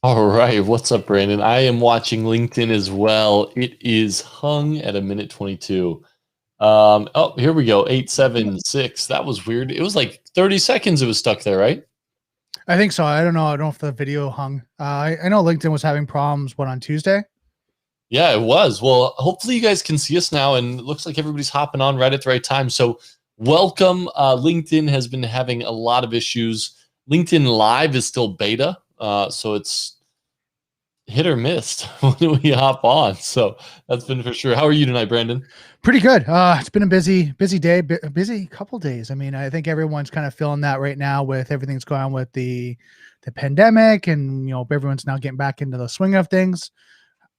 All right, what's up, Brandon? I am watching LinkedIn as well. It is hung at a minute 22. Oh, here we go. 876. That was weird. It was like 30 seconds it was stuck there, right? I think so. I don't know. I don't know if the video hung. I know LinkedIn was having problems, on Tuesday? Yeah, it was. Well, hopefully you guys can see us now, and it looks like everybody's hopping on right at the right time. So, welcome. LinkedIn has been having a lot of issues. LinkedIn Live is still beta, so it's hit or miss when we hop on. So that's been for sure. How are you tonight, Brandon? Pretty good. It's been a busy day, busy couple days. I mean, I think everyone's kind of feeling that right now with everything's going on with the pandemic, and everyone's now getting back into the swing of things.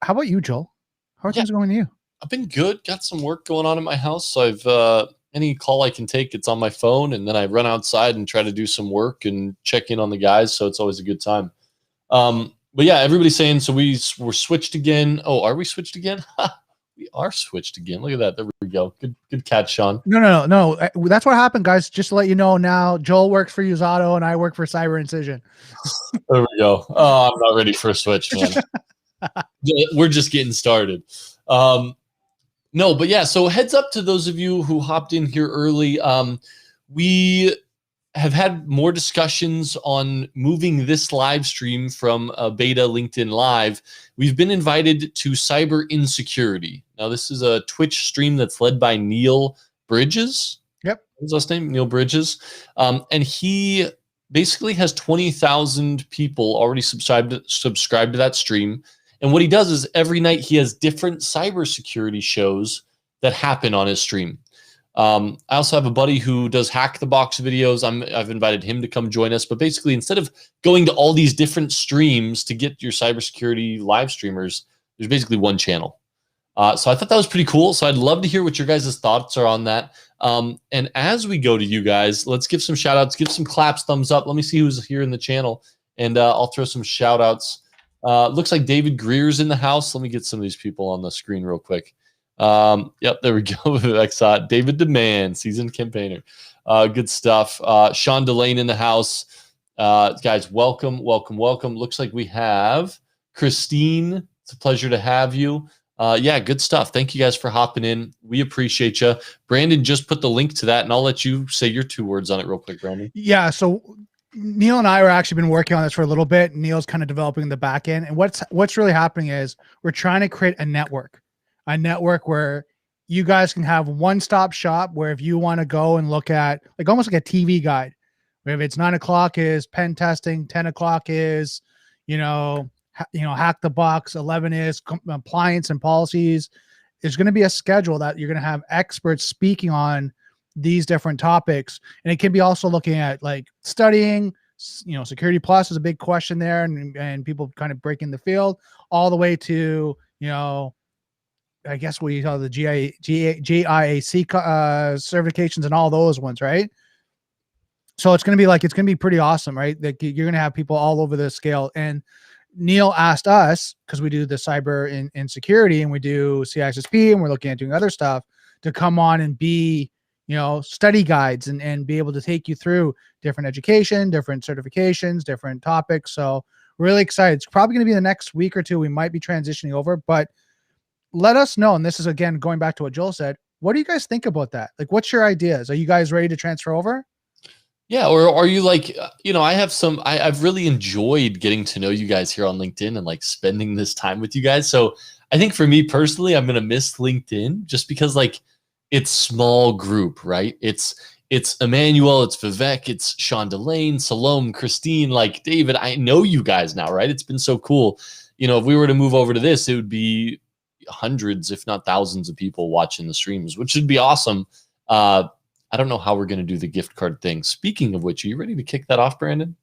How about you, Joel? How are Yeah, things going to you? I've been good. Got some work going on in my house, so I've any call I can take, it's on my phone, and then I run outside and try to do some work and check in on the guys. So it's always a good time. But yeah, everybody's saying so. We're switched again. Oh, are we switched again? We are switched again. Look at that. There we go. Good catch, Sean. No. That's what happened, guys. Just to let you know now, Joel works for Usato and I work for Cyber Incision. There we go. Oh, I'm not ready for a switch, man. We're just getting started. No, but yeah, so heads up to those of you who hopped in here early. We have had more discussions on moving this live stream from beta LinkedIn Live. We've been invited to Cyber Insecurity. Now, this is a Twitch stream that's led by Neil Bridges. Yep. What's his name? Neil Bridges. And he basically has 20,000 people already subscribed to that stream. And what he does is every night he has different cybersecurity shows that happen on his stream. I also have a buddy who does Hack the Box videos. I've invited him to come join us. But basically, instead of going to all these different streams to get your cybersecurity live streamers, there's basically one channel. So I thought that was pretty cool. So I'd love to hear what your guys' thoughts are on that. And as we go to you guys, let's give some shout outs, give some claps, thumbs up. Let me see who's here in the channel. And I'll throw some shout outs. Looks like David Greer's in the house. Let me get some of these people on the screen real quick. Yep, there we go. David Demand, seasoned campaigner. Good stuff. Sean Delane in the house. Guys, welcome. Looks like we have Christine. It's a pleasure to have you. Yeah, good stuff. Thank you guys for hopping in. We appreciate you. Brandon just put the link to that, and I'll let you say your 2 words on it real quick, Brandon. Yeah, so Neil and I are actually been working on this for a little bit. Neil's kind of developing the back end. And what's really happening is we're trying to create a network where you guys can have one-stop shop where if you want to go and look at like almost like a TV guide, where if it's 9 o'clock is pen testing, 10 o'clock is, hack the box, 11 is compliance and policies. There's going to be a schedule that you're going to have experts speaking on these different topics. And it can be also looking at like studying, security plus is a big question there, and people kind of breaking the field all the way to, I guess we call the GIAC certifications and all those ones, right? So it's going to be pretty awesome, right? Like you're going to have people all over the scale. And Neil asked us, because we do the cyber in security and we do CISSP and we're looking at doing other stuff, to come on and be study guides and be able to take you through different education, different certifications, different topics. So really excited. It's probably going to be the next week or two. We might be transitioning over, but let us know. And this is, again, going back to what Joel said. What do you guys think about that? Like, what's your ideas? Are you guys ready to transfer over? Yeah. Or are you like, I've really enjoyed getting to know you guys here on LinkedIn and like spending this time with you guys. So I think for me personally, I'm going to miss LinkedIn just because like, it's small group, right? It's Emmanuel, it's Vivek, it's Sean Delane, Salome, Christine, like David. I know you guys now, right? It's been so cool. If we were to move over to this, it would be hundreds, if not thousands of people watching the streams, which would be awesome. I don't know how we're going to do the gift card thing. Speaking of which, are you ready to kick that off, Brandon?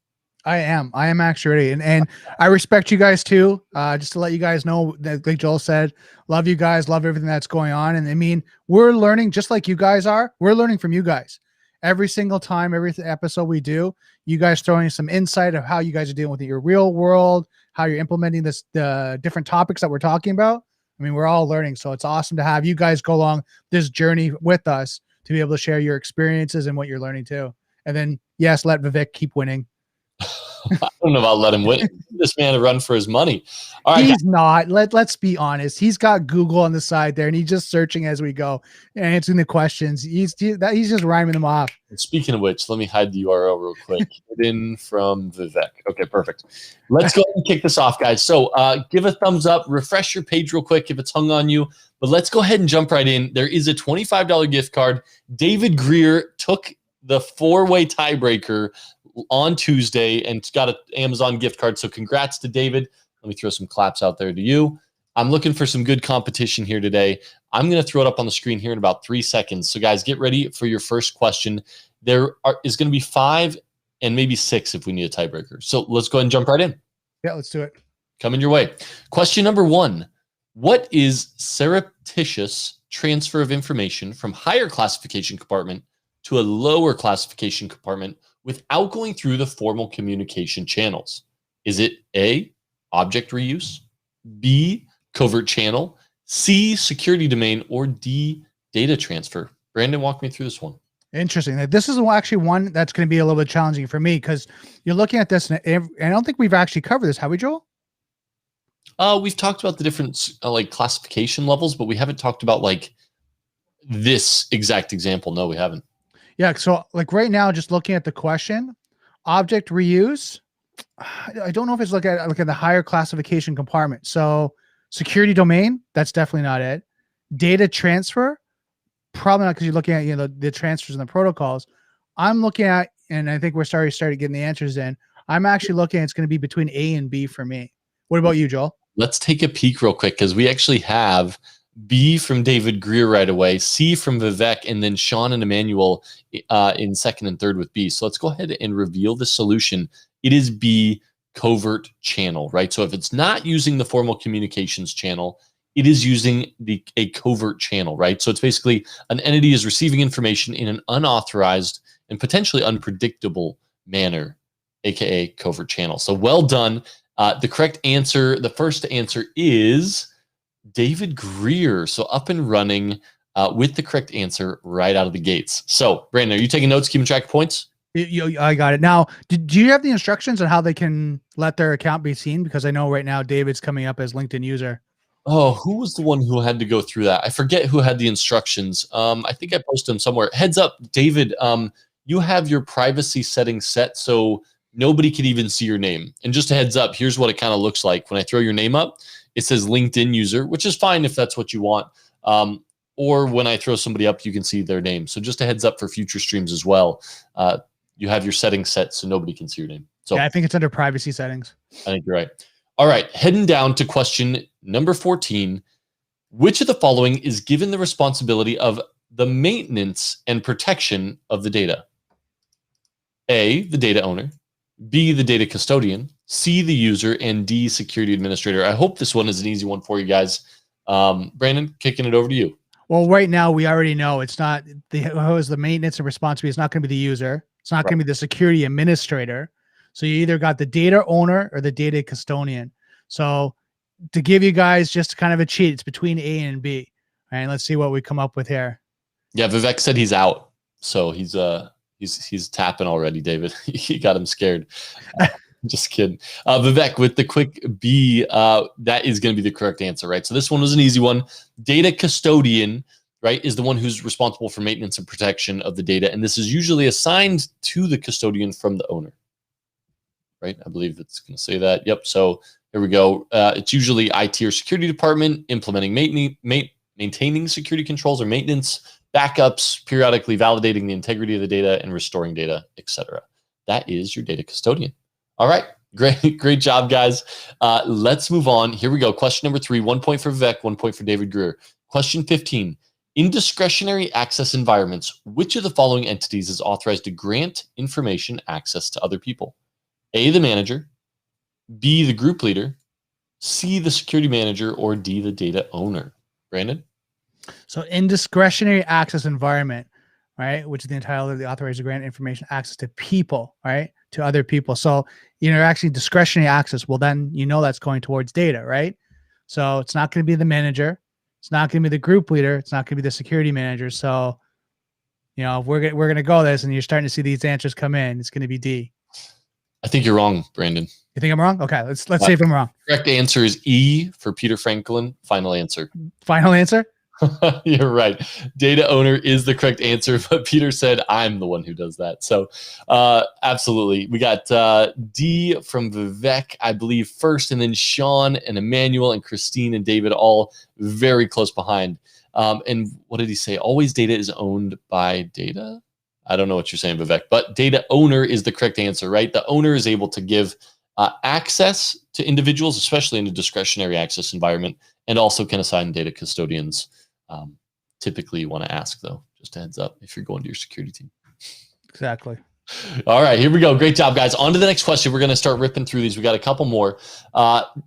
I am actually ready. And I respect you guys too. Just to let you guys know that, like Joel said, love you guys, love everything that's going on. And I mean, we're learning just like you guys are. We're learning from you guys every single time, every episode we do. You guys throwing some insight of how you guys are dealing with your real world, how you're implementing the different topics that we're talking about. I mean, we're all learning. So it's awesome to have you guys go along this journey with us to be able to share your experiences and what you're learning too. And then, yes, let Vivek keep winning. I don't know about let him win. Give this man a run for his money. All right, He's not. Let's be honest. He's got Google on the side there, and he's just searching as we go and answering the questions. He's just rhyming them off. speaking of which, let me hide the URL real quick. Hidden from Vivek. Okay, perfect. Let's go ahead and kick this off, guys. So give a thumbs up, refresh your page real quick if it's hung on you. But let's go ahead and jump right in. There is a $25 gift card. David Greer took the 4-way tiebreaker on Tuesday and got an Amazon gift card. So congrats to David. Let me throw some claps out there to you. I'm looking for some good competition here today. I'm going to throw it up on the screen here in about 3 seconds. So guys, get ready for your first question. There is going to be 5 and maybe 6 if we need a tiebreaker. So let's go ahead and jump right in. Yeah, let's do it. Coming your way. Question number 1. What is surreptitious transfer of information from higher classification compartment to a lower classification compartment without going through the formal communication channels? Is it A, object reuse, B, covert channel, C, security domain, or D, data transfer? Brandon, walk me through this one. Interesting. This is actually one that's going to be a little bit challenging for me because you're looking at this, and I don't think we've actually covered this, have we, Joel? We've talked about the different like classification levels, but we haven't talked about like this exact example. No, we haven't. Yeah. So like right now, just looking at the question, object reuse, I don't know if it's look at the higher classification compartment. So security domain, that's definitely not it. Data transfer, probably not, because you're looking at the transfers and the protocols. I'm looking at, and I think we're started getting the answers in. I'm actually looking at it's going to be between A and B for me. What about you, Joel? Let's take a peek real quick because we actually have B from David Greer right away, C from Vivek, and then Sean and Emmanuel in second and third with B. So let's go ahead and reveal the solution. It is B, covert channel, right? So if it's not using the formal communications channel, it is using a covert channel, right? So it's basically an entity is receiving information in an unauthorized and potentially unpredictable manner, aka covert channel. So well done. The correct answer, the first answer is David Greer. So up and running with the correct answer right out of the gates. So Brandon, are you taking notes, keeping track of points? I got it. Now, do you have the instructions on how they can let their account be seen? Because I know right now David's coming up as LinkedIn user. Oh, who was the one who had to go through that? I forget who had the instructions. I think I posted them somewhere. Heads up, David, you have your privacy settings set so nobody can even see your name. And just a heads up, here's what it kind of looks like. When I throw your name up, it says LinkedIn user, which is fine if that's what you want. Or when I throw somebody up, you can see their name. So just a heads up for future streams as well. You have your settings set so nobody can see your name. So yeah, I think it's under privacy settings. I think you're right. All right, heading down to question number 14. Which of the following is given the responsibility of the maintenance and protection of the data? A, the data owner, B, the data custodian, C, the user, and D, security administrator. I hope this one is an easy one for you guys. Brandon, kicking it over to you. Well, right now we already know it's not who is the maintenance and responsibility. It's not going to be the user. It's not going to be the security administrator. So you either got the data owner or the data custodian. So to give you guys just kind of a cheat, it's between A and B. All right, let's see what we come up with here. Yeah, Vivek said he's out. So he's tapping already, David. You got him scared. Just kidding. Vivek, with the quick B, that is going to be the correct answer, right? So this one was an easy one. Data custodian, right, is the one who's responsible for maintenance and protection of the data. And this is usually assigned to the custodian from the owner, right? I believe it's going to say that. Yep. So here we go. It's usually IT or security department implementing maintaining security controls or maintenance, backups, periodically validating the integrity of the data and restoring data, etc. That is your data custodian. All right. Great job, guys. Let's move on. Here we go. Question number 3, 1 point for Vivek, 1 point for David Greer. Question 15. In discretionary access environments, which of the following entities is authorized to grant information access to other people? A, the manager, B, the group leader, C, the security manager, or D, the data owner? Brandon? So in discretionary access environment, right, which is the entirety of the authorized to grant information access to people, right, to other people. So, actually discretionary access, well, then, that's going towards data, right? So it's not going to be the manager. It's not going to be the group leader. It's not going to be the security manager. So, if we're going to go this and you're starting to see these answers come in, it's going to be D. I think you're wrong, Brandon. You think I'm wrong? Okay, let's see if I'm wrong. Correct answer is E for Peter Franklin. Final answer. Final answer? You're right. Data owner is the correct answer, but Peter said I'm the one who does that. So absolutely. We got D from Vivek, I believe, first, and then Sean and Emmanuel and Christine and David all very close behind. And what did he say? Always data is owned by data? I don't know what you're saying, Vivek, but data owner is the correct answer, right? The owner is able to give access to individuals, especially in a discretionary access environment, and also can assign data custodians. Typically, you want to ask, though, just a heads up if you're going to your security team. Exactly. All right, here we go. Great job, guys. On to the next question. We're going to start ripping through these. We got a couple more.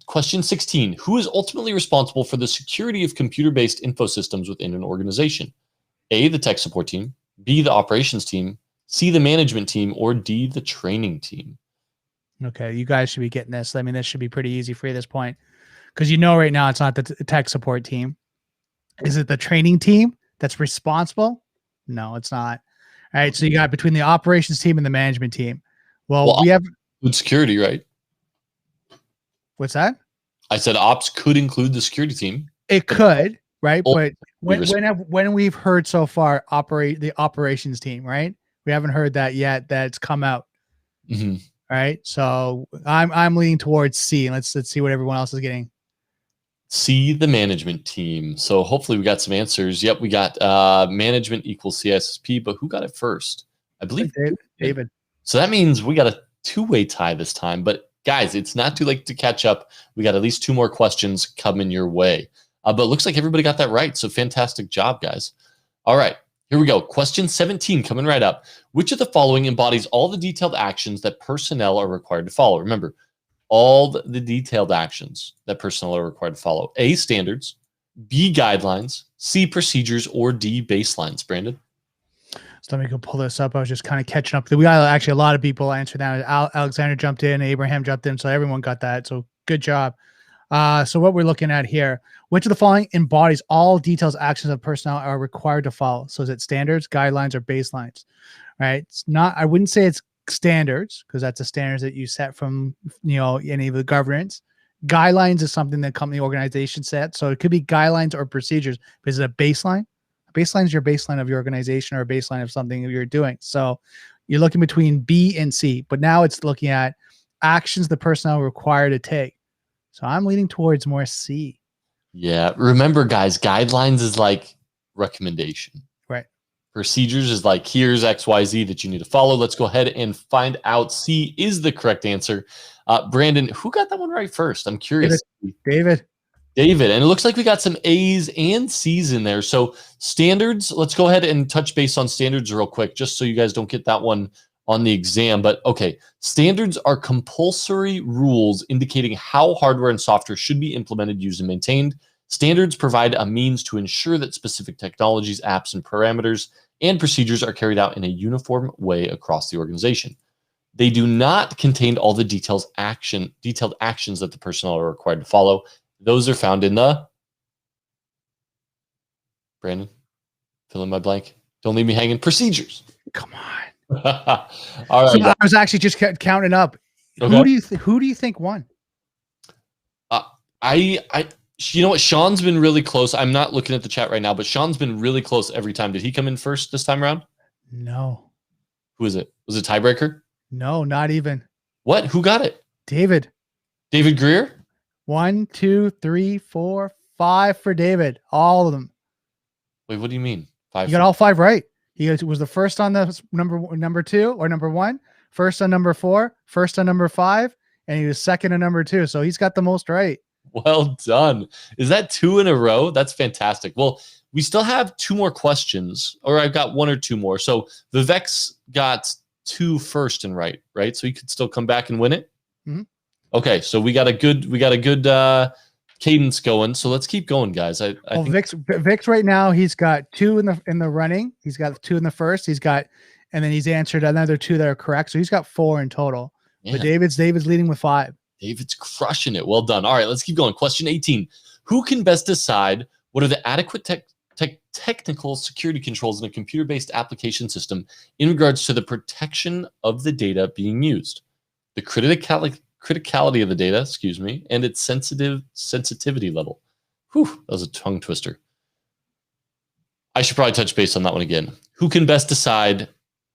Question 16. Who is ultimately responsible for the security of computer-based info systems within an organization? A, the tech support team, B, the operations team, C, the management team, or D, the training team? Okay, you guys should be getting this. I mean, this should be pretty easy for you at this point, because right now it's not the tech support team. Is it the training team that's responsible? No, it's not. All right, so you got between the operations team and the management team. Well, we have security, right? What's that? I said ops could include the security team. It could, right? But when we've heard so far, the operations team, right? We haven't heard that yet. That's come out. Mm-hmm. Right. So I'm leaning towards C. Let's see what everyone else is getting. C, the management team. So hopefully we got some answers. Yep, we got management equals CISSP, but who got it first? I believe David. So that means we got a two-way tie this time. But guys, it's not too late to catch up. We got at least 2 more questions coming your way. But it looks like everybody got that right. So fantastic job, guys. All right, here we go. Question 17 coming right up. Which of the following embodies all the detailed actions that personnel are required to follow? Remember, all the detailed actions that personnel are required to follow. A, standards, B, guidelines, C, procedures, or D, baselines. Brandon? So let me go pull this up. I was just kind of catching up. We got actually a lot of people answer that. Alexander jumped in, Abraham jumped in, so everyone got that. So good job. So what we're looking at here, which of the following embodies all details actions of personnel are required to follow? So is it standards, guidelines, or baselines? Right? It's not, I wouldn't say it's standards, because that's the standards that you set from any of the governance. Guidelines is something that company organization set, so it could be guidelines or procedures. But is it a baseline? A baseline is your baseline of your organization, or a baseline of something you're doing. So you're looking between B and C, but now it's looking at actions the personnel require to take. So I'm leaning towards more C. Yeah, remember, guys, guidelines is like recommendation. Right. Procedures is like, here's XYZ that you need to follow. Let's go ahead and find out. C is the correct answer. Brandon, who got that one right first? I'm curious. David. And it looks like we got some A's and C's in there. So standards, let's go ahead and touch base on standards real quick, just so you guys don't get that one on the exam. But okay, standards are compulsory rules indicating how hardware and software should be implemented, used, and maintained. Standards provide a means to ensure that specific technologies, apps, and parameters and procedures are carried out in a uniform way across the organization. They do not contain all the detailed actions that the personnel are required to follow. Those are found in the... Brandon, fill in my blank. Don't leave me hanging. Procedures. Come on. All right. So I was actually just counting up. Okay. Who do you think won? You know what? Sean's been really close. I'm not looking at the chat right now, but Sean's been really close every time. Did he come in first this time around? No. Who is it? Was it tiebreaker? No, not even. What? Who got it? David. David Greer? 1, 2, 3, 4, 5 for David. All of them. Wait, what do you mean? 5? You got all 5 right. He was the first on the number 2 or number 1, first on number 4, first on number 5, and he was second on number 2. So he's got the most right. Well done. Is that 2 in a row? That's fantastic. Well, we still have 2 more questions, or I've got 1 or 2 more. So Vivek's got 2 first and right? So he could still come back and win it. Mm-hmm. Okay, so we got a good cadence going. So let's keep going, guys. I think Vic's right now, he's got 2 in the running. He's got 2 in the first. And then he's answered another 2 that are correct. So he's got 4 in total. Man. But David's leading with 5. David's crushing it. Well done. All right, let's keep going. Question 18. Who can best decide what are the adequate technical security controls in a computer-based application system in regards to the protection of the data being used? the criticality of the data, excuse me, and its sensitivity level. Whew, that was a tongue twister. I should probably touch base on that one again. Who can best decide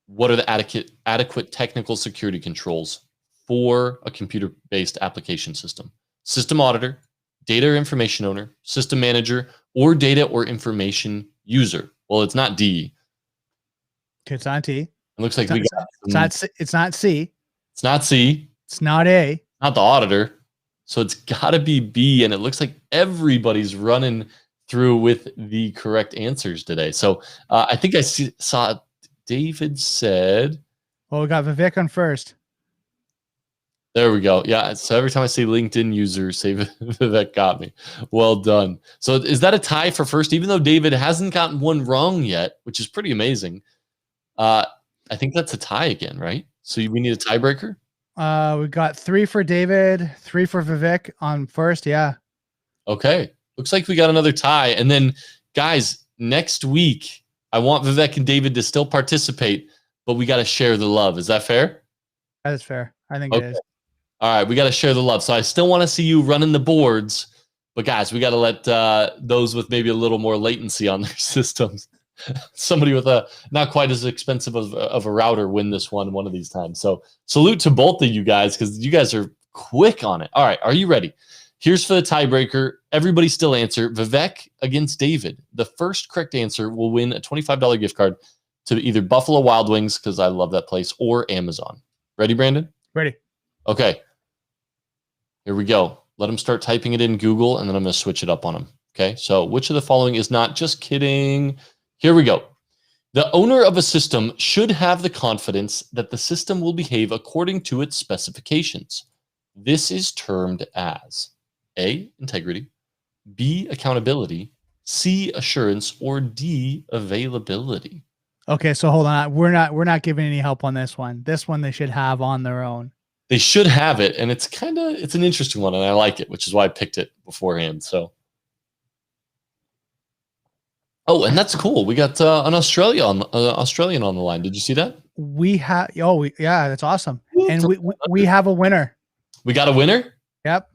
what are the adequate technical security controls for a computer-based application system? System auditor, data or information owner, system manager, or data or information user? Well, it's not D. It's not T. It looks like It's not C. It's not C. It's not A. Not the auditor. So it's got to be B, and it looks like everybody's running through with the correct answers today. So I think I saw David said. Well, we got Vivek on first. There we go. Yeah. So every time I say LinkedIn user, say Vivek got me. Well done. So is that a tie for first? Even though David hasn't gotten one wrong yet, which is pretty amazing. I think that's a tie again, right? So we need a tiebreaker. We got 3 for David, 3 for Vivek on first. Yeah. Okay. Looks like we got another tie. And then, guys, next week, I want Vivek and David to still participate, but we got to share the love. Is that fair? That is fair. I think it is. All right. We got to share the love. So I still want to see you running the boards, but guys, we got to let those with maybe a little more latency on their systems, somebody with a not quite as expensive of a router win this one of these times. So salute to both of you guys, because you guys are quick on it. All right. Are you ready? Here's for the tiebreaker. Everybody still answer. Vivek against David. The first correct answer will win a $25 gift card to either Buffalo Wild Wings, because I love that place, or Amazon. Ready, Brandon? Ready. Okay. Here we go. Let him start typing it in Google, and then I'm going to switch it up on him. Okay. So which of the following is not? Just kidding. Here we go. The owner of a system should have the confidence that the system will behave according to its specifications. This is termed as A, integrity, B, accountability, C, assurance, or D, availability. Okay, so hold on. We're not giving any help on this one. This one they should have on their own. They should have it, and it's an interesting one, and I like it, which is why I picked it beforehand. So, oh, and that's cool. We got an Australian on the line. Did you see that? We have. Oh, yeah, that's awesome. And we have a winner. We got a winner. Yep.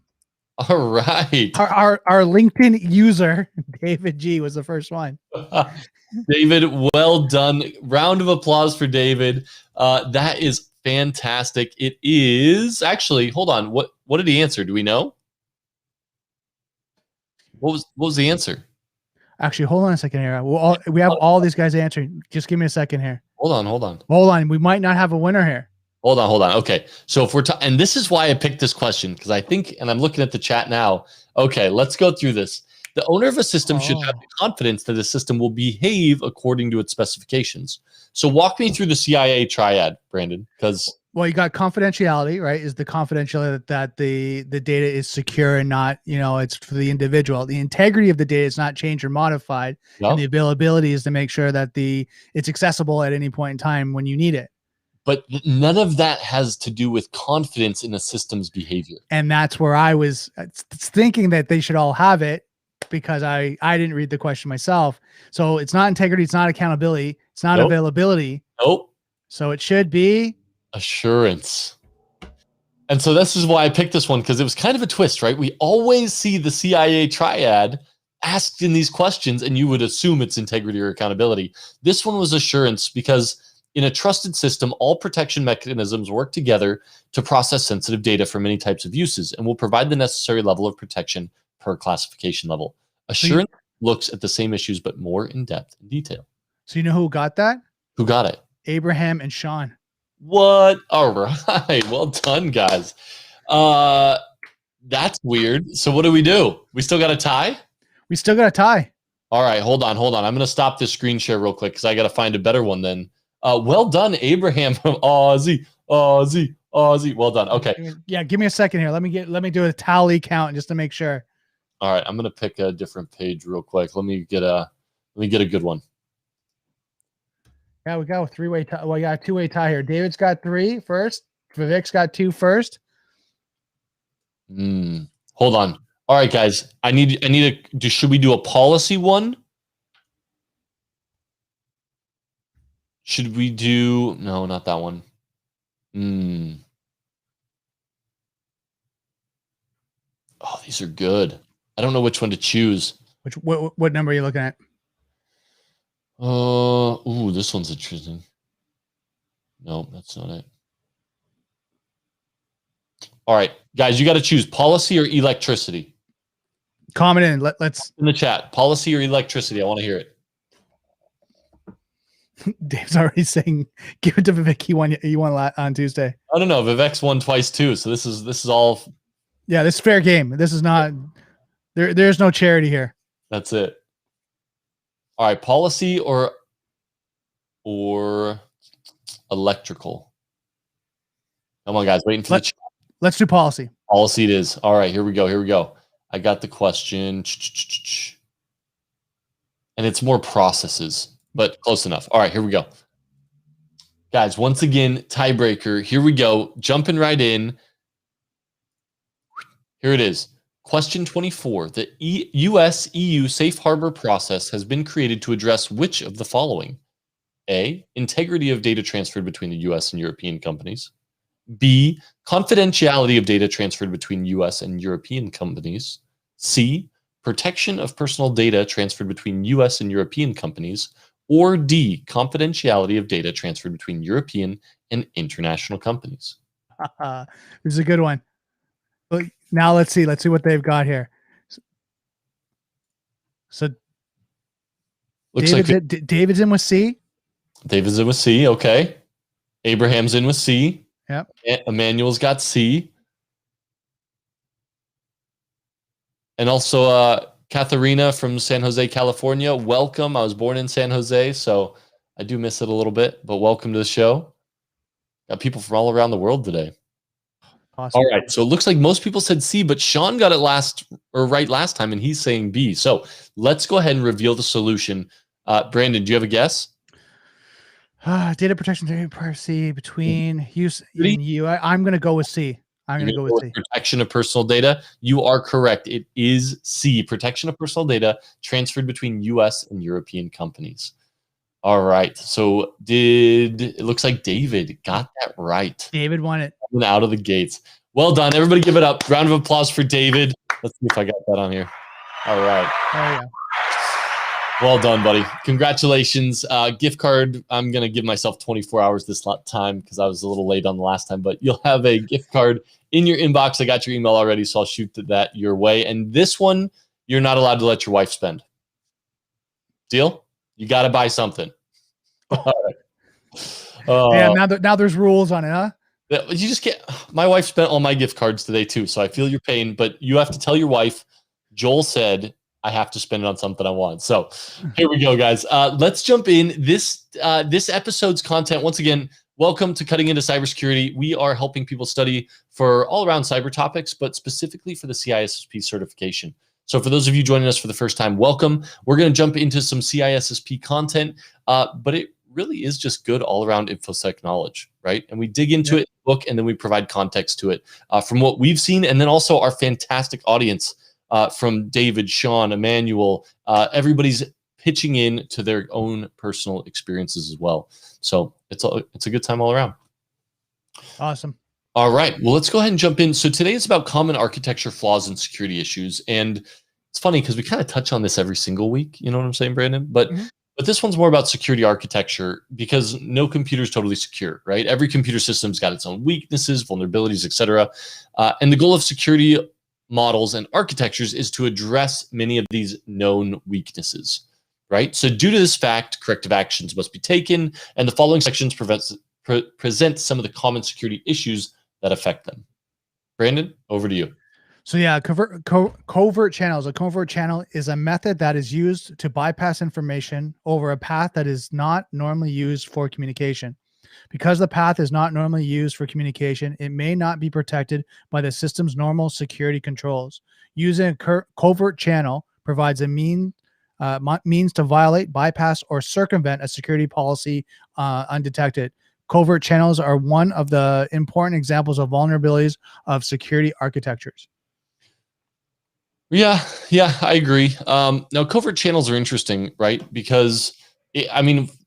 All right. Our LinkedIn user, David G, was the first one. David, well done. Round of applause for David. That is fantastic. It is actually, hold on. What did he answer? Do we know? What was the answer? Actually, hold on a second here. We have all these guys answering. Just give me a second here. Hold on. We might not have a winner here. Hold on. Okay. So if we're and this is why I picked this question, because I think, and I'm looking at the chat now. Okay, let's go through this. The owner of a system should have the confidence that the system will behave according to its specifications. So walk me through the CIA triad, Brandon, because you got confidentiality, right? Is the confidentiality that the data is secure and not, it's for the individual. The integrity of the data is not changed or modified, and the availability is to make sure that it's accessible at any point in time when you need it. But none of that has to do with confidence in a system's behavior. And that's where I was thinking that they should all have it, because I didn't read the question myself. So it's not integrity, it's not accountability, it's not availability. Nope. So it should be assurance. And so this is why I picked this one, because it was kind of a twist, right? We always see the CIA triad asked in these questions, and you would assume it's integrity or accountability. This one was assurance, because in a trusted system, all protection mechanisms work together to process sensitive data for many types of uses and will provide the necessary level of protection per classification level. Assurance looks at the same issues, but more in depth and detail. So you know who got that? Who got it? Abraham and Sean. What? All right. Well done, guys. That's weird. So what do? We still got a tie? We still got a tie. All right. Hold on. I'm going to stop this screen share real quick, because I got to find a better one then. Well done, Abraham from Aussie. Well done. Okay. Yeah, give me a second here. Let me do a tally count just to make sure. All right, I'm gonna pick a different page real quick. Let me get a good one. Yeah, we got a three-way tie. Well, we got a two-way tie here. David's got 3 first. Vivek's got 2 first. Hold on. All right, guys. I need to should we do a policy one? Should we do no, not that one. Oh, these are good. I don't know which one to choose. What number are you looking at? Ooh, this one's interesting. No, that's not it. All right, guys, you got to choose policy or electricity. Comment in. Let's in the chat. Policy or electricity? I want to hear it. Dave's already saying, "Give it to Vivek. He won on Tuesday." I don't know. Vivek's won twice too, so this is all. Yeah, this is fair game. This is not. There's no charity here. That's it. All right, policy or electrical. Come on, guys, waiting for the chat. Let's do policy. Policy it is. All right, here we go. I got the question. And it's more processes, but close enough. All right, here we go. Guys, once again, tiebreaker. Here we go. Jumping right in. Here it is. Question 24. The US-EU safe harbor process has been created to address which of the following? A, integrity of data transferred between the US and European companies. B, confidentiality of data transferred between US and European companies. C, protection of personal data transferred between US and European companies. Or D, confidentiality of data transferred between European and international companies. This is a good one. Now let's see what they've got here. So David's in with C. David's in with C. Okay. Abraham's in with C. Yep. Emmanuel's got C. And also Katharina from San Jose, California. Welcome. I was born in San Jose, so I do miss it a little bit, but welcome to the show. Got people from all around the world today. Awesome. All right, so it looks like most people said C, but Sean got it right last time, and he's saying B. So let's go ahead and reveal the solution. Brandon, do you have a guess? Data protection privacy between use and EU. I'm going to go with C. I'm going to go with C. Protection of personal data. You are correct. It is C. Protection of personal data transferred between US and European companies. All right. So it looks like David got that right. David won it. Out of the gates. Well done. Everybody give it up. Round of applause for David. Let's see if I got that on here. All right. There you go. Well done, buddy. Congratulations. Gift card. I'm going to give myself 24 hours this time because I was a little late on the last time, but you'll have a gift card in your inbox. I got your email already, so I'll shoot that your way. And this one, you're not allowed to let your wife spend. Deal? You got to buy something. All right. Yeah, now there's rules on it, huh? You just can't. My wife spent all my gift cards today too, so I feel your pain. But you have to tell your wife. Joel said I have to spend it on something I want. So here we go, guys. Let's jump in. This episode's content. Once again, welcome to Cutting Into Cybersecurity. We are helping people study for all around cyber topics, but specifically for the CISSP certification. So for those of you joining us for the first time, welcome. We're going to jump into some CISSP content, but it really is just good all-around InfoSec knowledge, right? And we dig into it in the book, and then we provide context to it from what we've seen, and then also our fantastic audience from David, Sean, Emmanuel. Everybody's pitching in to their own personal experiences as well. So it's a good time all around. Awesome. All right. Well, let's go ahead and jump in. So today is about common architecture flaws and security issues. And it's funny because we kind of touch on this every single week. You know what I'm saying, Brandon? But this one's more about security architecture because no computer is totally secure, right? Every computer system's got its own weaknesses, vulnerabilities, etc. And the goal of security models and architectures is to address many of these known weaknesses, right? So due to this fact, corrective actions must be taken, and the following sections present some of the common security issues that affect them. Brandon, over to you. So yeah, covert channels. A covert channel is a method that is used to bypass information over a path that is not normally used for communication. Because the path is not normally used for communication, it may not be protected by the system's normal security controls. Using a covert channel provides a means to violate, bypass, or circumvent a security policy undetected. Covert channels are one of the important examples of vulnerabilities of security architectures. Yeah, I agree. Now, covert channels are interesting, right? Because,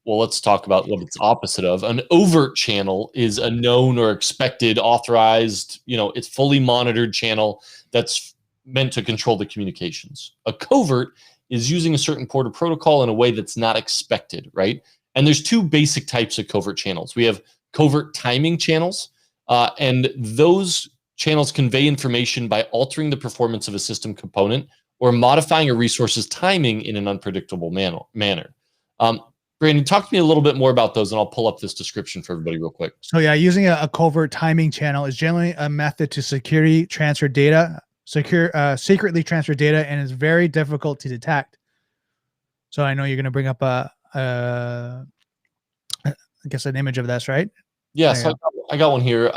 let's talk about what it's opposite of. An overt channel is a known or expected, authorized, it's fully monitored channel that's meant to control the communications. A covert is using a certain port or protocol in a way that's not expected, right? And there's two basic types of covert channels. We have covert timing channels, and those channels convey information by altering the performance of a system component or modifying a resource's timing in an unpredictable manner. Brandon, talk to me a little bit more about those, and I'll pull up this description for everybody real quick. So yeah, using a covert timing channel is generally a method to securely transfer data, secretly transfer data, and is very difficult to detect. So I know you're going to bring up I guess an image of this, right? Yeah, so I got one here.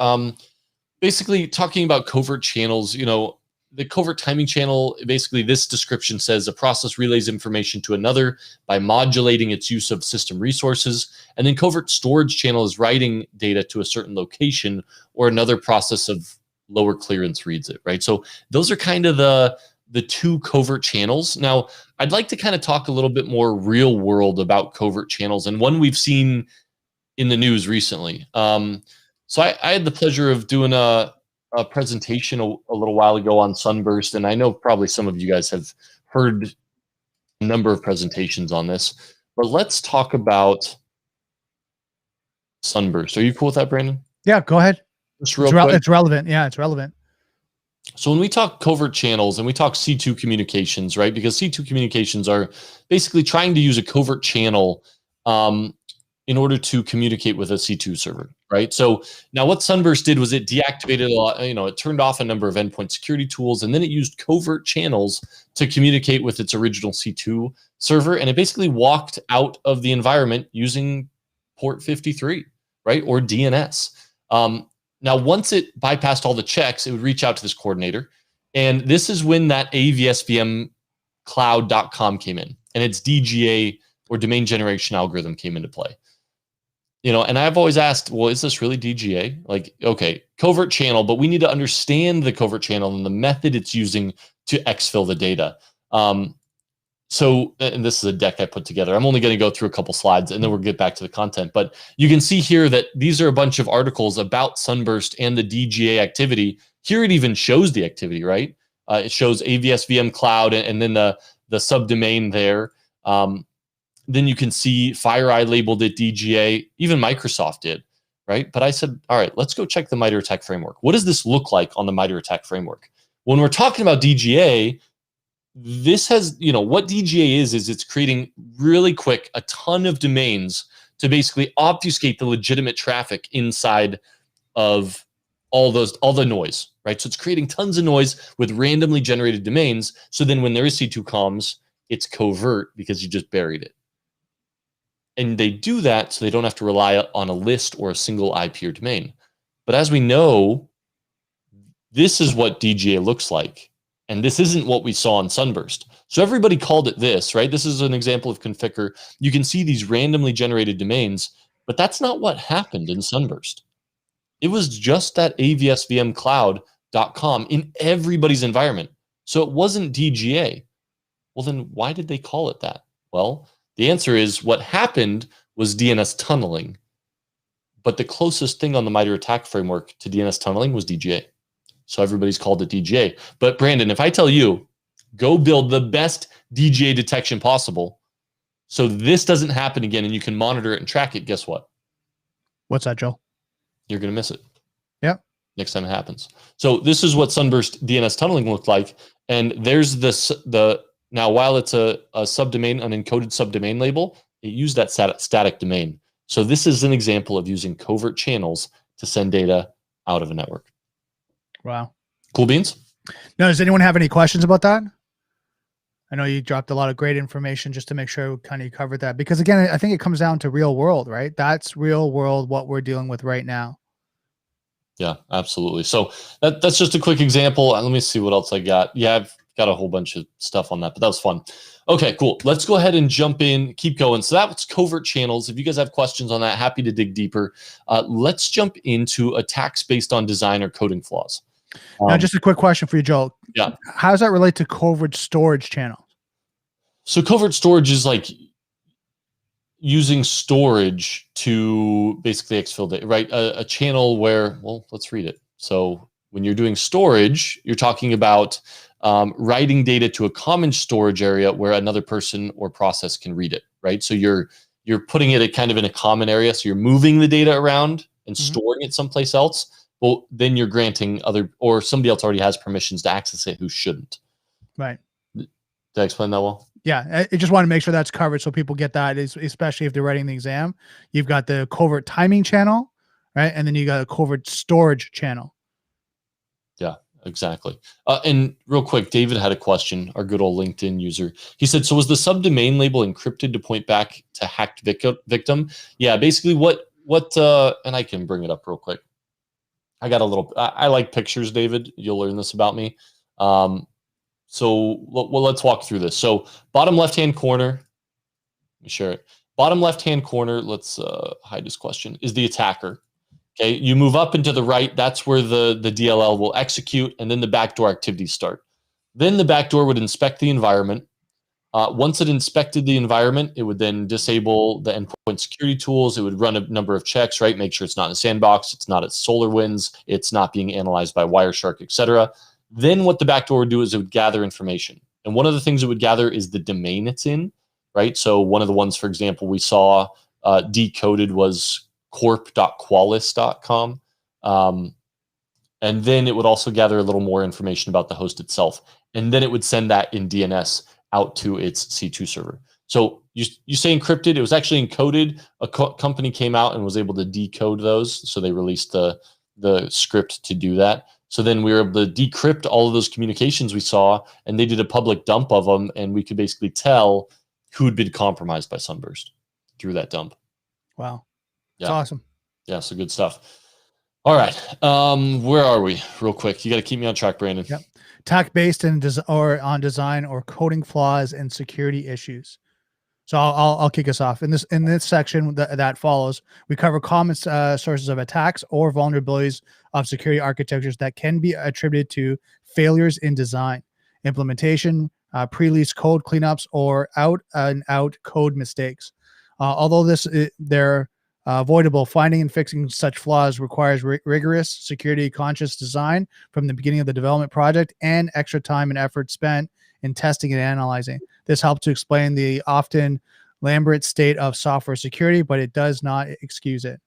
Basically talking about covert channels, you know, the covert timing channel, basically this description says a process relays information to another by modulating its use of system resources. And then covert storage channel is writing data to a certain location, or another process of lower clearance reads it, right? So those are kind of the two covert channels. Now, I'd like to kind of talk a little bit more real world about covert channels, and one we've seen in the news recently. So I had the pleasure of doing a presentation a little while ago on Sunburst, and I know probably some of you guys have heard a number of presentations on this, but let's talk about Sunburst. Are you cool with that, Brandon? Yeah, go ahead. Just real quick. It's relevant. Yeah, it's relevant. So when we talk covert channels and we talk C2 communications, right? Because C2 communications are basically trying to use a covert channel in order to communicate with a C2 server, right? So now what Sunburst did was it deactivated a lot, it turned off a number of endpoint security tools, and then it used covert channels to communicate with its original C2 server, and it basically walked out of the environment using port 53, right? Or DNS. Now, once it bypassed all the checks, it would reach out to this coordinator, and this is when that avsvmcloud.com came in, and its DGA or domain generation algorithm came into play. And I've always asked, well, is this really DGA? Like, okay, covert channel, but we need to understand the covert channel and the method it's using to exfil the data. So, and this is a deck I put together. I'm only going to go through a couple slides and then we'll get back to the content. But you can see here that these are a bunch of articles about Sunburst and the DGA activity. Here it even shows the activity, right? It shows AVS VM Cloud and then the subdomain there. Then you can see FireEye labeled it DGA, even Microsoft did, right? But I said, all right, let's go check the MITRE ATT&CK framework. What does this look like on the MITRE ATT&CK framework? When we're talking about DGA, this has, what DGA is it's creating really quick a ton of domains to basically obfuscate the legitimate traffic inside of all the noise, right? So it's creating tons of noise with randomly generated domains. So then when there is C2 comms, it's covert because you just buried it. And they do that so they don't have to rely on a list or a single IP or domain. But as we know, this is what DGA looks like. And this isn't what we saw on Sunburst. So everybody called it this, right? This is an example of Conficker. You can see these randomly generated domains, but that's not what happened in Sunburst. It was just that avsvmcloud.com in everybody's environment. So it wasn't DGA. Well, then why did they call it that? Well, the answer is what happened was DNS tunneling. But the closest thing on the MITRE ATT&CK framework to DNS tunneling was DGA. So everybody's called it DGA. But Brandon, if I tell you, go build the best DGA detection possible so this doesn't happen again and you can monitor it and track it, guess what? What's that, Joel? You're going to miss it. Yeah. Next time it happens. So this is what Sunburst DNS tunneling looked like. And there's now, while it's a subdomain, an encoded subdomain label, it used that static domain. So this is an example of using covert channels to send data out of a network. Wow. Cool beans? Now, does anyone have any questions about that? I know you dropped a lot of great information just to make sure kind of you covered that. Because again, I think it comes down to real world, right? That's real world, what we're dealing with right now. Yeah, absolutely. So that's just a quick example. Let me see what else I got. Yeah, I've got a whole bunch of stuff on that, but that was fun. Okay, cool. Let's go ahead and jump in, keep going. So that was covert channels. If you guys have questions on that, happy to dig deeper. Let's jump into attacks based on design or coding flaws. Now, just a quick question for you, Joel. Yeah. How does that relate to covert storage channels? So covert storage is like using storage to basically exfil data, right? A channel where, well, let's read it. So when you're doing storage, you're talking about writing data to a common storage area where another person or process can read it, right? So you're putting it kind of in a common area. So you're moving the data around and storing it someplace else. Well, then you're granting or somebody else already has permissions to access it who shouldn't. Right. Did I explain that well? Yeah, I just want to make sure that's covered so people get that, especially if they're writing the exam. You've got the covert timing channel, right? And then you got a covert storage channel. Yeah, exactly. And real quick, David had a question, our good old LinkedIn user. He said, so was the subdomain label encrypted to point back to hacked victim? Yeah, basically what and I can bring it up real quick. I got a little, I like pictures, David. You'll learn this about me. So let's walk through this. So bottom left-hand corner, let me share it. Bottom left-hand corner, let's hide this question, is the attacker. Okay, you move up and to the right, that's where the DLL will execute, and then the backdoor activities start. Then the backdoor would inspect the environment. Once it inspected the environment, it would then disable the endpoint security tools. It would run a number of checks, right? Make sure it's not in a sandbox, it's not at SolarWinds, it's not being analyzed by Wireshark, etc. Then what the backdoor would do is it would gather information. And one of the things it would gather is the domain it's in, right? So one of the ones, for example, we saw decoded was corp.qualys.com. And then it would also gather a little more information about the host itself. And then it would send that in DNS out to its C2 server. So you say encrypted, it was actually encoded. A company came out and was able to decode those. So they released the script to do that. So then we were able to decrypt all of those communications we saw, and they did a public dump of them, and we could basically tell who'd been compromised by Sunburst through that dump. Wow. Yeah. That's awesome. Yeah, so good stuff. All right. Where are we? Real quick. You got to keep me on track, Brandon. Yep. Attack based on design or coding flaws and security issues. So I'll kick us off in this section that follows. We cover common sources of attacks or vulnerabilities of security architectures that can be attributed to failures in design, implementation, pre-release code cleanups, or out code mistakes. Although they're avoidable, finding and fixing such flaws requires rigorous security conscious design from the beginning of the development project and extra time and effort spent in testing and analyzing. This helps to explain the often lambert state of software security, but it does not excuse it.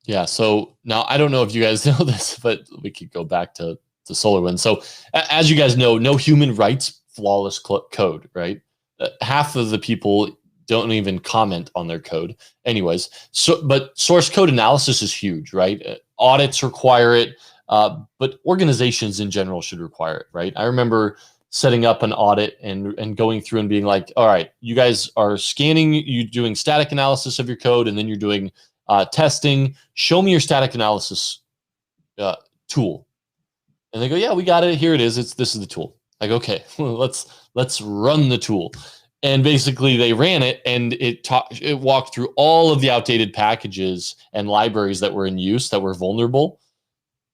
Yeah. So now I don't know if you guys know this, but we could go back to SolarWinds. So as you guys know, no human writes flawless code, right? Half of the people don't even comment on their code anyways. But source code analysis is huge, right? Audits require it, but organizations in general should require it, right? I remember setting up an audit and going through and being like, all right, you guys are scanning, you're doing static analysis of your code, and then you're doing testing. Show me your static analysis tool. And they go, yeah, we got it. Here it is. This is the tool. Like, okay, well, let's run the tool. And basically they ran it, and it walked through all of the outdated packages and libraries that were in use that were vulnerable.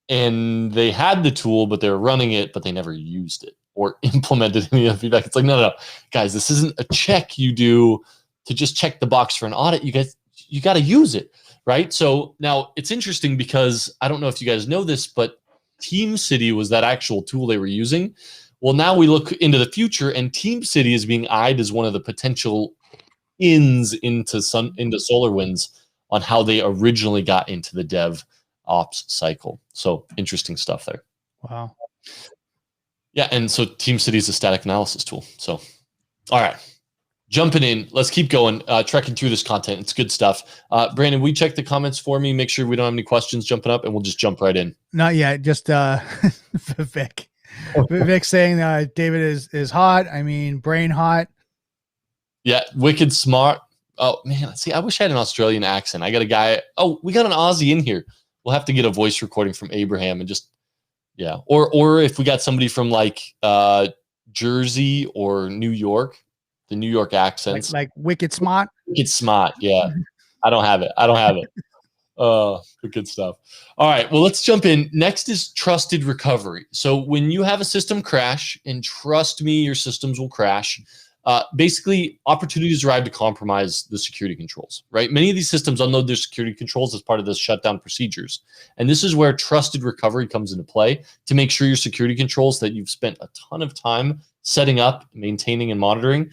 And they had the tool, but they were running it, but they never used it or implemented any of the feedback. It's like, no, guys, this isn't a check you do to just check the box for an audit. You got to use it, right? So now it's interesting because I don't know if you guys know this, but TeamCity was that actual tool they were using. Well, now we look into the future, and TeamCity is being eyed as one of the potential ins into SolarWinds on how they originally got into the dev ops cycle. So interesting stuff there. Wow. Yeah, and so TeamCity is a static analysis tool. So, all right, jumping in. Let's keep going, trekking through this content. It's good stuff. Brandon, will you check the comments for me? Make sure we don't have any questions jumping up, and we'll just jump right in. Not yet. Just Vic. Vic saying David is hot. I mean, brain hot. Yeah, wicked smart. Oh man, see, I wish I had an Australian accent. I got a guy. Oh, we got an Aussie in here. We'll have to get a voice recording from Abraham and just. Yeah, or if we got somebody from like Jersey or New York, the New York accents, like wicked smart. Wicked smart, yeah. I don't have it. Good stuff. All right, well, let's jump in. Next is trusted recovery. So when you have a system crash, and trust me, your systems will crash. Basically, opportunities arrive to compromise the security controls, right? Many of these systems unload their security controls as part of the shutdown procedures. And this is where trusted recovery comes into play to make sure your security controls that you've spent a ton of time setting up, maintaining, and monitoring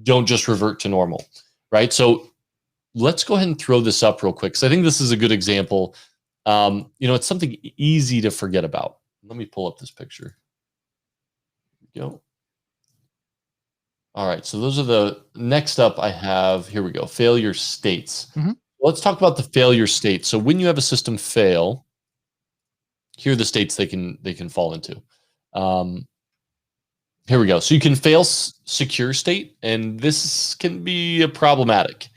don't just revert to normal, right? So let's go ahead and throw this up real quick, because I think this is a good example. It's something easy to forget about. Let me pull up this picture. Here we go. All right, so those are the next up I have. Here we go, failure states. Let's talk about the failure states. So when you have a system fail, here are the states they can fall into. Here we go. So you can fail secure state, and this can be problematic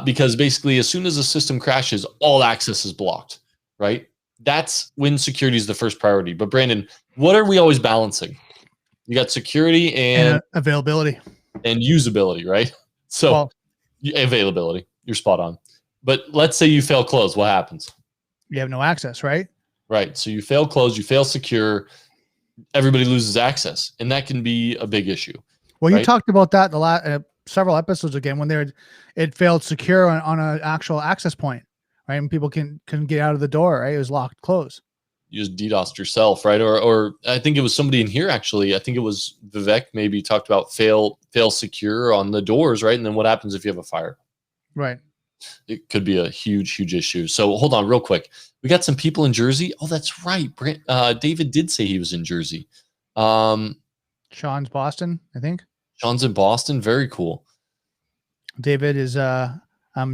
because basically as soon as a system crashes, all access is blocked, right? That's when security is the first priority. But Brandon, what are we always balancing? You got security and availability and usability, right? So availability, you're spot on. But let's say you fail close, what happens? You have no access, right? Right. So you fail close, you fail secure, everybody loses access, and that can be a big issue. Well, you talked about that the last several episodes again when it failed secure on an actual access point, right? And people couldn't get out of the door, right? It was locked closed. You just DDoSed yourself, right? Or I think it was somebody in here actually. I think it was Vivek maybe talked about fail secure on the doors, right? And then what happens if you have a fire? Right. It could be a huge issue. So hold on real quick. We got some people in Jersey. Oh, that's right. David did say he was in Jersey. Sean's Boston, I think. Sean's in Boston. Very cool. David is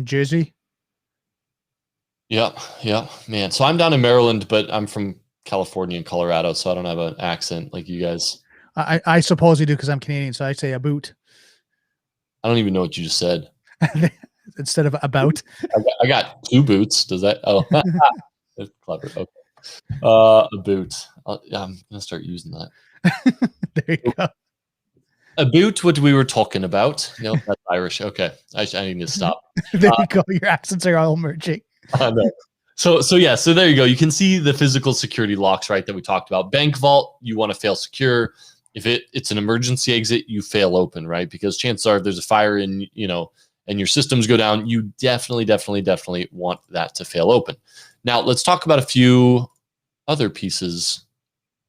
Jersey. Yep, man. So I'm down in Maryland, but I'm from California and Colorado, so I don't have an accent like you guys. I suppose you do because I'm Canadian, so I say a boot. I don't even know what you just said. Instead of about. I got two boots. Does that? Oh, that's clever. Okay. A boot. I'm gonna start using that. There you go. A boot. What we were talking about? No, that's Irish. Okay, I need to stop. There you go. Your accents are all merging. No. So there you go. You can see the physical security locks, right, that we talked about. Bank vault, you want to fail secure. If it's an emergency exit, you fail open, right? Because chances are if there's a fire and your systems go down, you definitely want that to fail open. Now let's talk about a few other pieces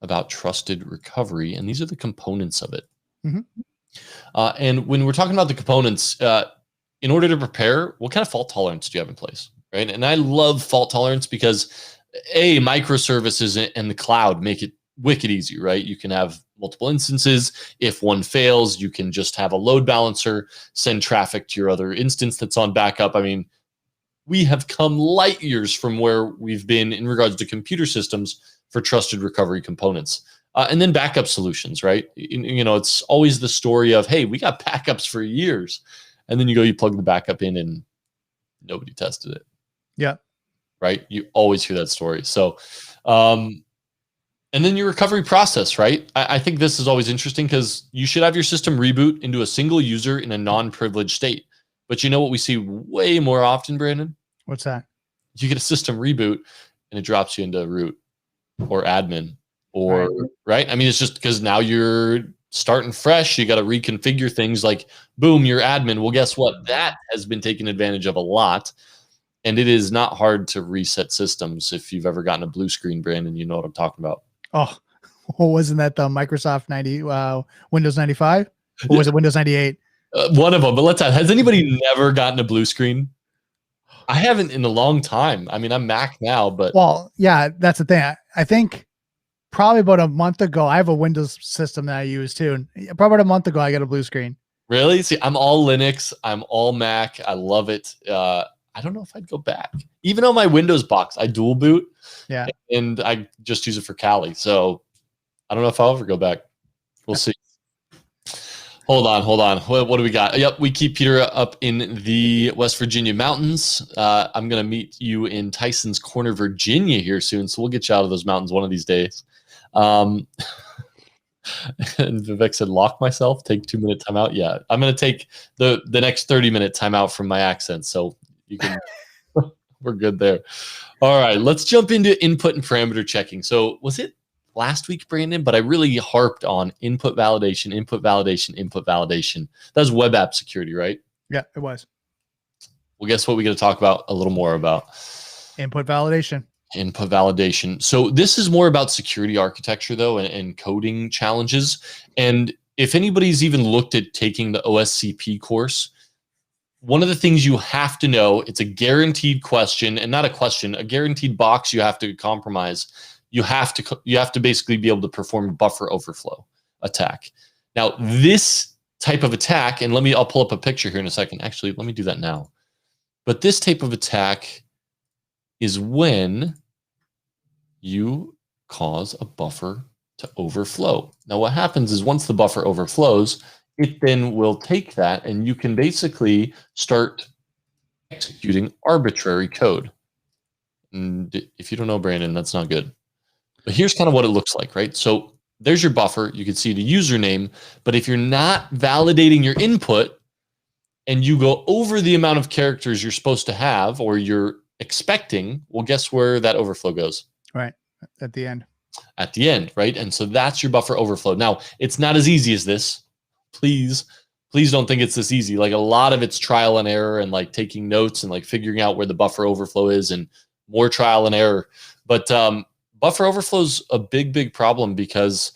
about trusted recovery, and these are the components of it. And when we're talking about the components, in order to prepare, what kind of fault tolerance do you have in place? Right. And I love fault tolerance because microservices and the cloud make it wicked easy, right? You can have multiple instances. If one fails, you can just have a load balancer, send traffic to your other instance that's on backup. I mean, we have come light years from where we've been in regards to computer systems for trusted recovery components. And then backup solutions, right? It's always the story of, hey, we got backups for years. And then you plug the backup in and nobody tested it. Yeah. Right. You always hear that story. So, and then your recovery process, right? I think this is always interesting because you should have your system reboot into a single user in a non-privileged state. But you know what we see way more often, Brandon? What's that? You get a system reboot and it drops you into root or admin or right. I mean, it's just because now you're starting fresh. You got to reconfigure things like, boom, you're admin. Well, guess what? That has been taken advantage of a lot. And it is not hard to reset systems. If you've ever gotten a blue screen, Brandon, you know what I'm talking about. Oh, wasn't that the Microsoft Windows 95? Or was it Windows 98? One of them. But has anybody never gotten a blue screen? I haven't in a long time. I mean, I'm Mac now, but. Well, yeah, that's the thing. I think probably about a month ago, I have a Windows system that I use too. And probably about a month ago, I got a blue screen. Really? See, I'm all Linux. I'm all Mac. I love it. I don't know if I'd go back. Even on my Windows box, I dual boot. Yeah. And I just use it for Kali. So I don't know if I'll ever go back. We'll see. Hold on. What do we got? Yep, we keep Peter up in the West Virginia mountains. I'm going to meet you in Tyson's Corner, Virginia here soon. So we'll get you out of those mountains one of these days. And Vivek said, lock myself, take 2-minute timeout. Yeah, I'm going to take the next 30-minute timeout from my accent. So you can, we're good there. All right, let's jump into input and parameter checking. So was it last week, Brandon, but I really harped on input validation, input validation, input validation. That was web app security, right? Yeah, it was. Well, guess what we got to talk about a little more about? Input validation. Input validation. So this is more about security architecture, though, and coding challenges. And if anybody's even looked at taking the OSCP course, one of the things you have to know, it's a guaranteed question, and not a question, a guaranteed box you have to compromise. You have to basically be able to perform buffer overflow attack. Now, this type of attack, and I'll pull up a picture here in a second. Actually, let me do that now. But this type of attack is when you cause a buffer to overflow. Now, what happens is once the buffer overflows, it then will take that and you can basically start executing arbitrary code. And if you don't know, Brandon, that's not good. But here's kind of what it looks like, right? So there's your buffer. You can see the username. But if you're not validating your input and you go over the amount of characters you're supposed to have or you're expecting, well, guess where that overflow goes? Right. At the end. At the end, right? And so that's your buffer overflow. Now, it's not as easy as this. Please don't think it's this easy. Like a lot of it's trial and error and like taking notes and like figuring out where the buffer overflow is and more trial and error. But buffer overflow is a big problem because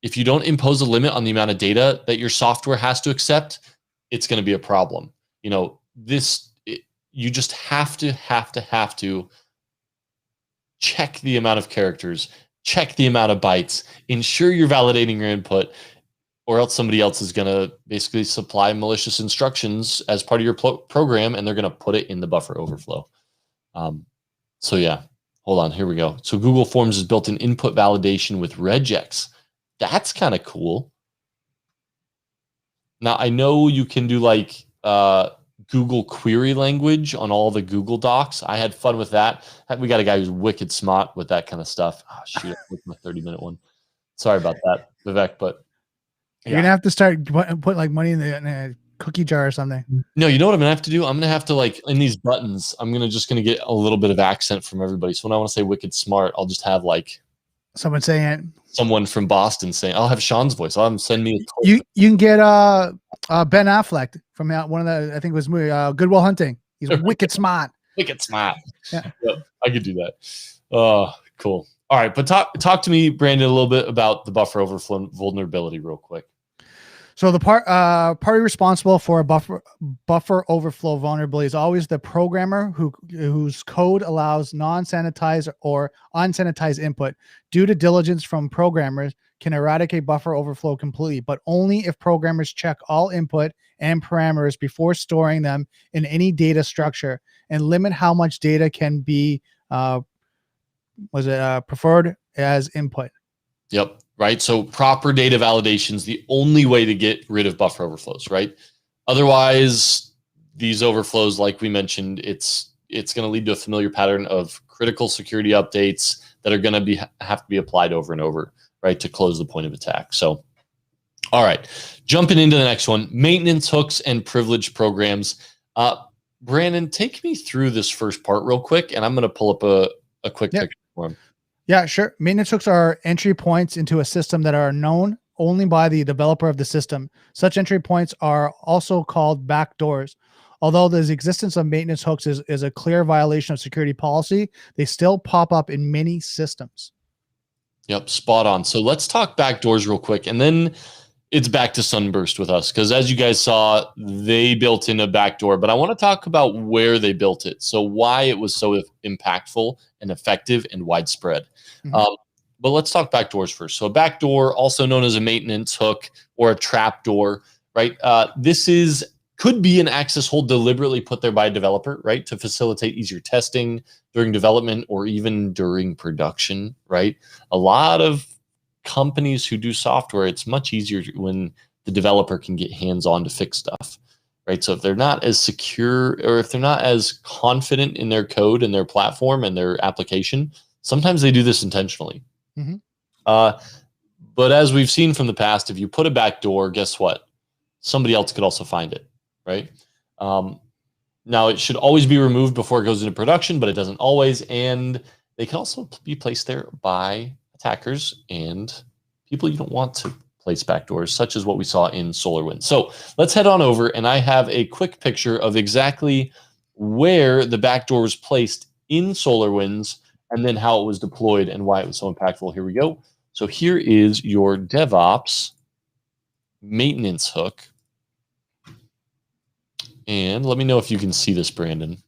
if you don't impose a limit on the amount of data that your software has to accept, it's going to be a problem. You know, you just have to check the amount of characters, check the amount of bytes, ensure you're validating your input, or else somebody else is going to basically supply malicious instructions as part of your program, and they're going to put it in the buffer overflow. So yeah, hold on, here we go. So Google Forms has built an input validation with regex. That's kind of cool. Now, I know you can do like Google query language on all the Google Docs. I had fun with that. We got a guy who's wicked smart with that kind of stuff. Oh, shoot, I looked at my 30-minute one. Sorry about that, Vivek, but you're going to have to start put like money in a cookie jar or something. No, you know what I'm going to have to do? I'm going to have to like in these buttons, I'm just going to get a little bit of accent from everybody. So when I want to say wicked smart, I'll just have like someone saying it. Someone from Boston saying, I'll have Sean's voice. I'll have him send me. You can get Ben Affleck from one of the, I think it was movie, Good Will Hunting. He's wicked smart. Wicked smart. Yeah. Yep, I could do that. Oh, cool. All right, but talk to me, Brandon, a little bit about the buffer overflow vulnerability real quick. So the party responsible for a buffer overflow vulnerability is always the programmer whose code allows non-sanitized or unsanitized input. Due to diligence from programmers, can eradicate buffer overflow completely, but only if programmers check all input and parameters before storing them in any data structure and limit how much data can be preferred as input. Yep. Right. So proper data validation is the only way to get rid of buffer overflows, right? Otherwise, these overflows, like we mentioned, it's going to lead to a familiar pattern of critical security updates that are going to have to be applied over and over, right, to close the point of attack. So, all right, jumping into the next one, maintenance hooks and privilege programs. Brandon, take me through this first part real quick, and I'm going to pull up a quick picture for him. Yeah, sure. Maintenance hooks are entry points into a system that are known only by the developer of the system. Such entry points are also called backdoors. Although the existence of maintenance hooks is a clear violation of security policy, they still pop up in many systems. Yep, spot on. So let's talk backdoors real quick, and then it's back to Sunburst with us, because as you guys saw, they built in a backdoor, but I want to talk about where they built it. So why it was so impactful and effective and widespread. Mm-hmm. But let's talk backdoors first. So a backdoor, also known as a maintenance hook or a trap door, right? This could be an access hole deliberately put there by a developer, right? To facilitate easier testing during development or even during production, right? A lot of companies who do software, it's much easier when the developer can get hands-on to fix stuff, right? So if they're not as secure or if they're not as confident in their code and their platform and their application, sometimes they do this intentionally. Mm-hmm. But as we've seen from the past, if you put a backdoor, guess what? Somebody else could also find it, right? Now, it should always be removed before it goes into production, but it doesn't always. And they can also be placed there by a attackers and people you don't want to place backdoors, such as what we saw in SolarWinds. So let's head on over, and I have a quick picture of exactly where the backdoor was placed in SolarWinds and then how it was deployed and why it was so impactful. Here we go. So here is your DevOps maintenance hook. And let me know if you can see this, Brandon.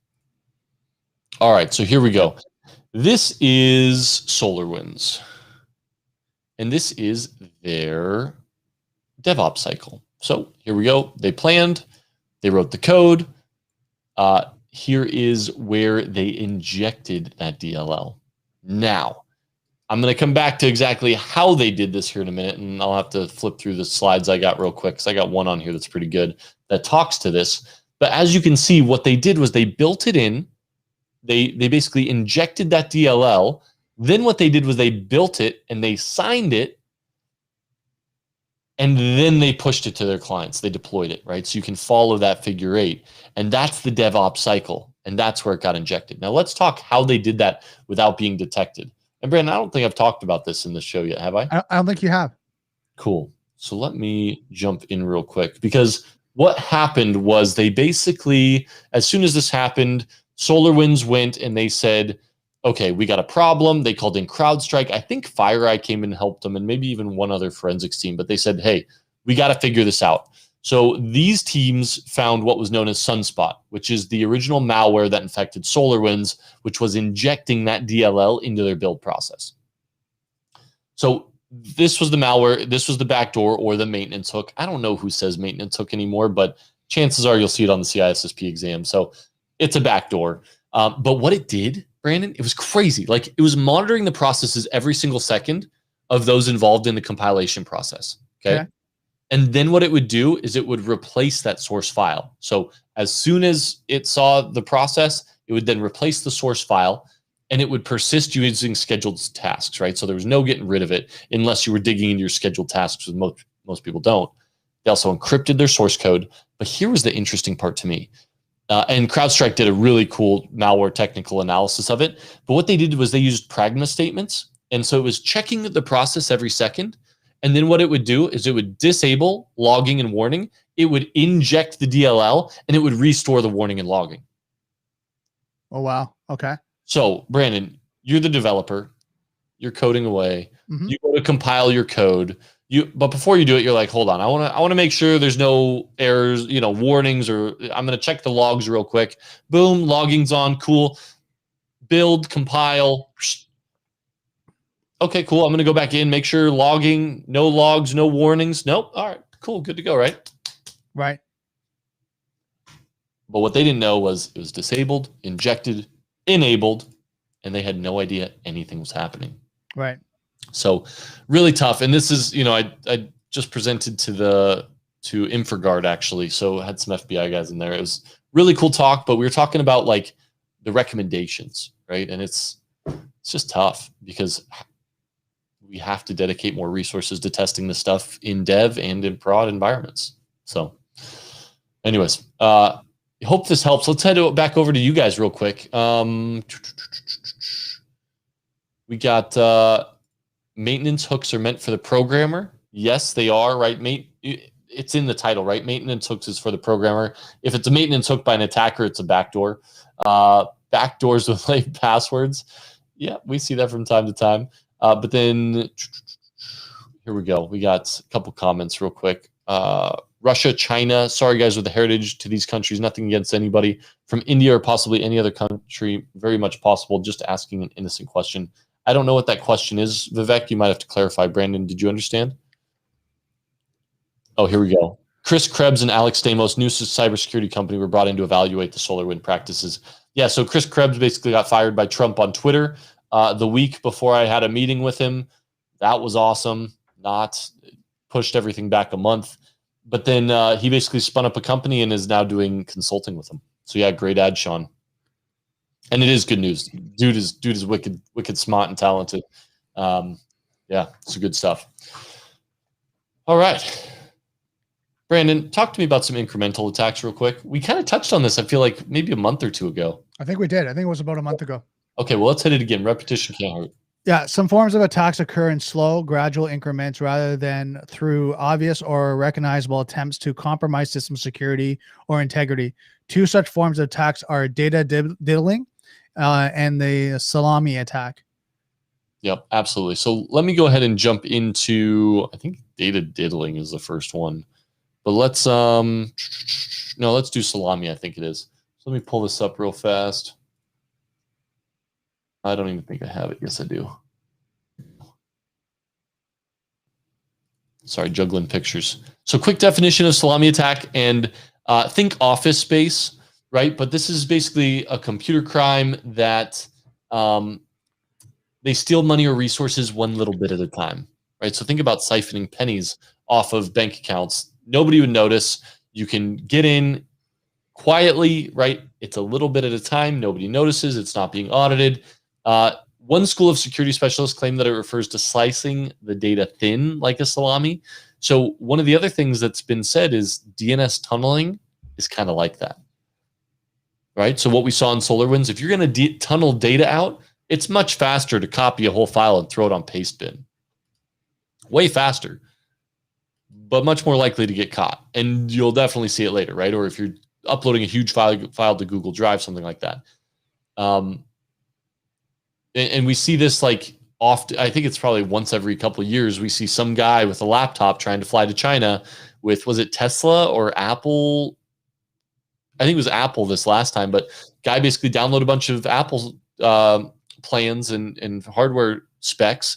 All right, so here we go. This is SolarWinds. And this is their DevOps cycle. So here we go. They planned, they wrote the code. Here is where they injected that DLL. Now, I'm going to come back to exactly how they did this here in a minute, and I'll have to flip through the slides I got real quick because I got one on here that's pretty good that talks to this. But as you can see, what they did was they built it in. They basically injected that DLL. Then what they did was they built it and they signed it, and then they pushed it to their clients. They deployed it, right? So you can follow that figure 8. And that's the DevOps cycle. And that's where it got injected. Now let's talk how they did that without being detected. And Brandon, I don't think I've talked about this in the show yet, have I? I don't think you have. Cool. So let me jump in real quick, because what happened was they basically, as soon as this happened, SolarWinds went and they said, okay, we got a problem. They called in CrowdStrike. I think FireEye came and helped them, and maybe even one other forensics team. But they said, hey, we got to figure this out. So these teams found what was known as Sunspot, which is the original malware that infected SolarWinds, which was injecting that DLL into their build process. So this was the malware. This was the backdoor or the maintenance hook. I don't know who says maintenance hook anymore, but chances are you'll see it on the CISSP exam. So it's a backdoor. But what it did, Brandon, it was crazy. Like, it was monitoring the processes every single second of those involved in the compilation process. Okay. And then what it would do is it would replace that source file. So as soon as it saw the process, it would then replace the source file, and it would persist using scheduled tasks, right? So there was no getting rid of it unless you were digging into your scheduled tasks, which most people don't. They also encrypted their source code. But here was the interesting part to me. And CrowdStrike did a really cool malware technical analysis of it. But what they did was they used pragma statements. And so it was checking the process every second. And then what it would do is it would disable logging and warning. It would inject the DLL, and it would restore the warning and logging. Oh, wow. Okay. So, Brandon, you're the developer. You're coding away. Mm-hmm. You go to compile your code. But before you do it, you're like, hold on, I want to make sure there's no errors, warnings, or I'm going to check the logs real quick. Boom, logging's on, cool. Build, compile. Okay, cool. I'm going to go back in, make sure logging, no logs, no warnings. Nope. All right, cool, good to go, right? Right. But what they didn't know was it was disabled, injected, enabled, and they had no idea anything was happening. Right. So really tough. And this is, I just presented to InfraGard, actually. So I had some FBI guys in there. It was really cool talk, but we were talking about like the recommendations, right? And it's just tough because we have to dedicate more resources to testing this stuff in dev and in prod environments. So anyways, hope this helps. Let's head back over to you guys real quick. We got maintenance hooks are meant for the programmer. Yes, they are, right? It's in the title, right? Maintenance hooks is for the programmer. If it's a maintenance hook by an attacker, it's a backdoor. Backdoors with late passwords. Yeah, we see that from time to time. But then here we go. We got a couple comments real quick. Russia, China. Sorry, guys, with the heritage to these countries. Nothing against anybody from India or possibly any other country. Very much possible. Just asking an innocent question. I don't know what that question is, Vivek. You might have to clarify. Brandon, did you understand? Oh, here we go. Chris Krebs and Alex Stamos, new cybersecurity company, were brought in to evaluate the SolarWinds practices. Yeah, so Chris Krebs basically got fired by Trump on Twitter the week before I had a meeting with him. That was awesome. Pushed everything back a month. But then he basically spun up a company and is now doing consulting with them. So yeah, great ad, Sean. And it is good news. Dude is wicked smart and talented. Yeah, it's good stuff. All right. Brandon, talk to me about some incremental attacks real quick. We kind of touched on this, I feel like maybe a month or two ago. I think we did. I think it was about a month ago. Okay, well, let's hit it again. Repetition can't hurt. Yeah, some forms of attacks occur in slow, gradual increments rather than through obvious or recognizable attempts to compromise system security or integrity. Two such forms of attacks are data diddling and the salami attack. Yep, absolutely. So let me go ahead and jump into, I think data diddling is the first one. But let's no, let's do salami, I think it is. So let me pull this up real fast. I don't even think I have it. Yes, I do. Sorry, juggling pictures. So quick definition of salami attack, and think Office Space, right? But this is basically a computer crime that they steal money or resources one little bit at a time, right? So think about siphoning pennies off of bank accounts. Nobody would notice. You can get in quietly, right? It's a little bit at a time. Nobody notices. It's not being audited. One school of security specialists claim that it refers to slicing the data thin like a salami. So one of the other things that's been said is DNS tunneling is kind of like that, right? So what we saw in SolarWinds, if you're going to tunnel data out, it's much faster to copy a whole file and throw it on paste bin. Way faster, but much more likely to get caught. And you'll definitely see it later, right? Or if you're uploading a huge file to Google Drive, something like that. And we see this like often. I think it's probably once every couple of years we see some guy with a laptop trying to fly to China with, was it Tesla or Apple? I think it was Apple this last time, but guy basically downloaded a bunch of Apple plans and hardware specs,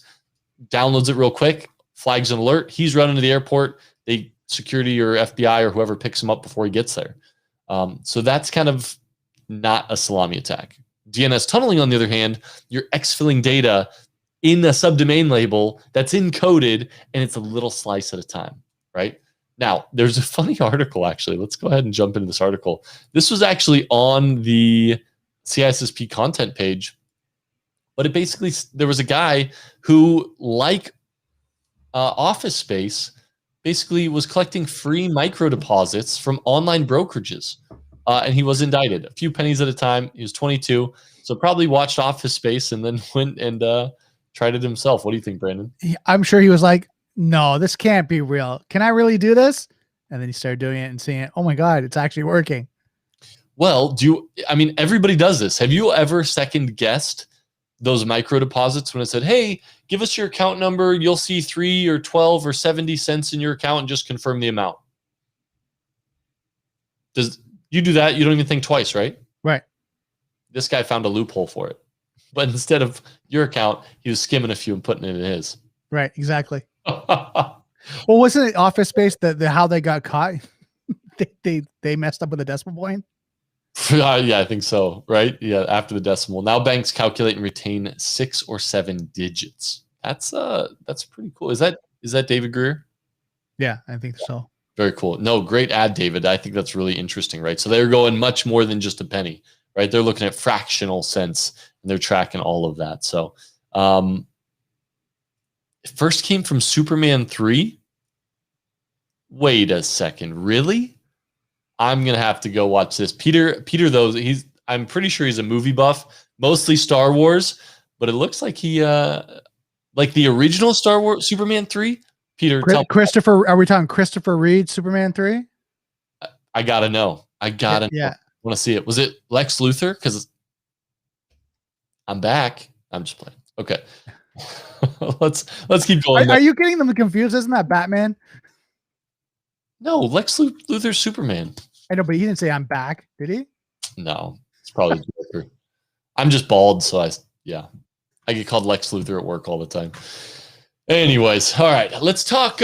downloads it real quick, flags an alert. He's running to the airport. They security or FBI or whoever picks him up before he gets there. So that's kind of not a salami attack. DNS tunneling, on the other hand, you're exfilling data in a subdomain label that's encoded, and it's a little slice at a time, right? Now, there's a funny article, actually. Let's go ahead and jump into this article. This was actually on the CISSP content page, but it basically, there was a guy who, like Office Space, basically was collecting free micro deposits from online brokerages. And he was indicted a few pennies at a time. He was 22, so probably watched Office Space and then went and tried it himself. What do you think, Brandon? I'm sure he was like, no, this can't be real. Can I really do this? And then he started doing it and seeing it. Oh my God, it's actually working. Well, I mean, everybody does this. Have you ever second guessed those micro deposits when it said, hey, give us your account number. You'll see 3 or 12 or 70 cents in your account and just confirm the amount. Does you do that? You don't even think twice, right? Right. This guy found a loophole for it. But instead of your account, he was skimming a few and putting it in his. Right, exactly. Well, wasn't it Office Space that how they got caught? they messed up with a decimal point? Yeah, I think so. Right? Yeah, after the decimal. Now banks calculate and retain 6 or 7 digits. That's pretty cool. Is that David Greer? Yeah, I think so. Very cool. No, great ad, David. I think that's really interesting, right? So they're going much more than just a penny, right? They're looking at fractional cents and they're tracking all of that. So it first came from Superman 3. Wait a second, really? I'm gonna have to go watch this. Peter, though, I'm pretty sure he's a movie buff, mostly Star Wars, but it looks like he like the original Star Wars Superman 3. Peter, Christopher, are we talking Christopher Reed, Superman 3? I gotta know. I gotta know. I want to see it. Was it Lex Luthor? Because I'm back. I'm just playing. Okay. let's keep going. Are you getting them confused? Isn't that Batman? No, Lex Luthor's Superman. I know, but he didn't say I'm back, did he? No, it's probably Joker. I'm just bald, so I get called Lex Luthor at work all the time. Anyways, all right, let's talk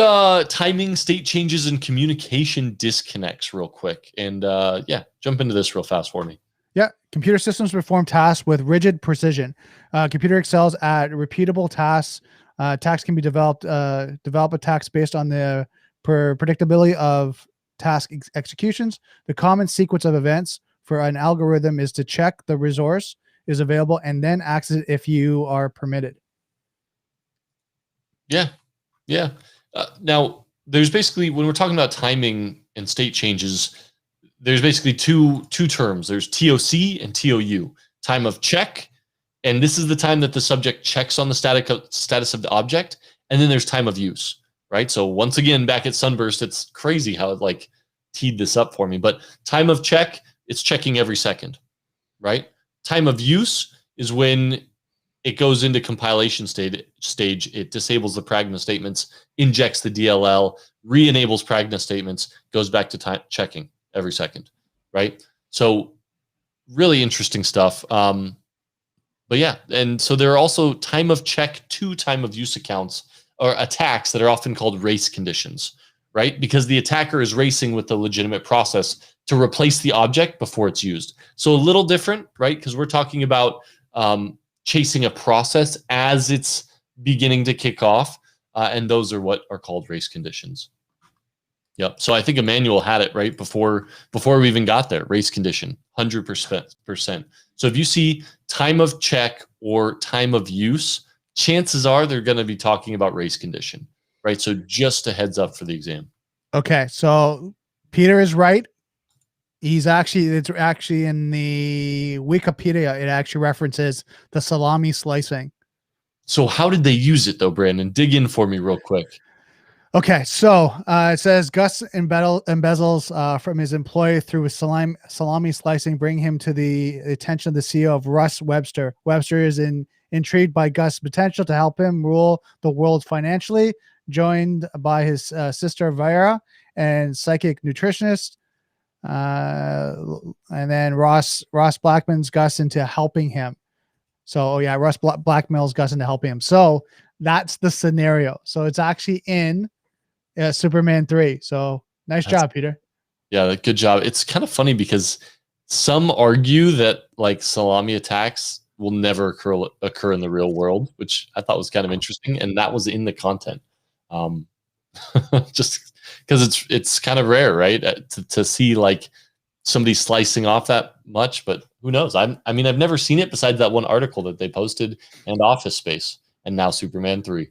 timing, state changes, and communication disconnects real quick. And jump into this real fast for me. Yeah, computer systems perform tasks with rigid precision. Computer excels at repeatable tasks. Tasks can be develop a task based on the predictability of task executions. The common sequence of events for an algorithm is to check the resource is available and then access it if you are permitted. Yeah. Now, there's basically, when we're talking about timing and state changes, there's basically two terms. There's TOC and TOU, time of check And this is the time that the subject checks on the status of the object. And then there's time of use, right? So once again, back at Sunburst, it's crazy how it like teed this up for me. But time of check, it's checking every second, right? Time of use is when it goes into compilation stage. It disables the Pragma statements, injects the DLL, re-enables Pragma statements, goes back to time checking every second, right? So really interesting stuff. But yeah, and so there are also time of check to time of use accounts or attacks that are often called race conditions, right? Because the attacker is racing with the legitimate process to replace the object before it's used. So a little different, right? Because we're talking about chasing a process as it's beginning to kick off. And those are what are called race conditions. Yep. So I think Emmanuel had it right before we even got there. Race condition, 100%. So if you see time of check or time of use, chances are they're going to be talking about race condition, right? So just a heads up for the exam. Okay. So Peter is right. It's actually in the Wikipedia. It actually references the salami slicing. So how did they use it though, Brandon? Dig in for me real quick. Okay, so it says Gus embezzles from his employee through salami slicing, bring him to the attention of the CEO of Russ Webster. Webster is intrigued by Gus' potential to help him rule the world financially, joined by his sister Vera and psychic nutritionist. And then Ross blackmails Gus into helping him. So, Russ blackmails Gus into helping him. So that's the scenario. So it's actually in Superman 3. So nice job, Peter. Yeah, good job. It's kind of funny because some argue that like salami attacks will never occur in the real world, which I thought was kind of interesting. And that was in the content. Just because it's kind of rare, right? To see like somebody slicing off that much, but who knows? I mean, I've never seen it besides that one article that they posted and Office Space and now Superman 3.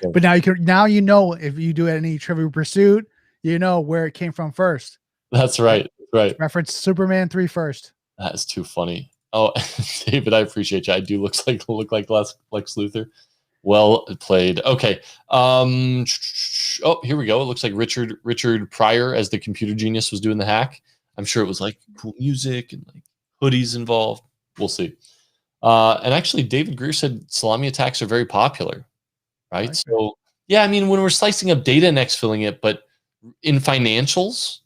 So. But now you know if you do any Trivial Pursuit, you know where it came from first. That's right. Right. Reference Superman 3 first. That is too funny. Oh, David, I appreciate you. I do look like Lex Luthor. Well played. Okay. Oh, here we go. It looks like Richard Pryor as the computer genius was doing the hack. I'm sure it was like cool music and like hoodies involved. We'll see. And actually, David Greer said salami attacks are very popular, right? Okay. So yeah, I mean, when we're slicing up data and exfilling it, but in financials,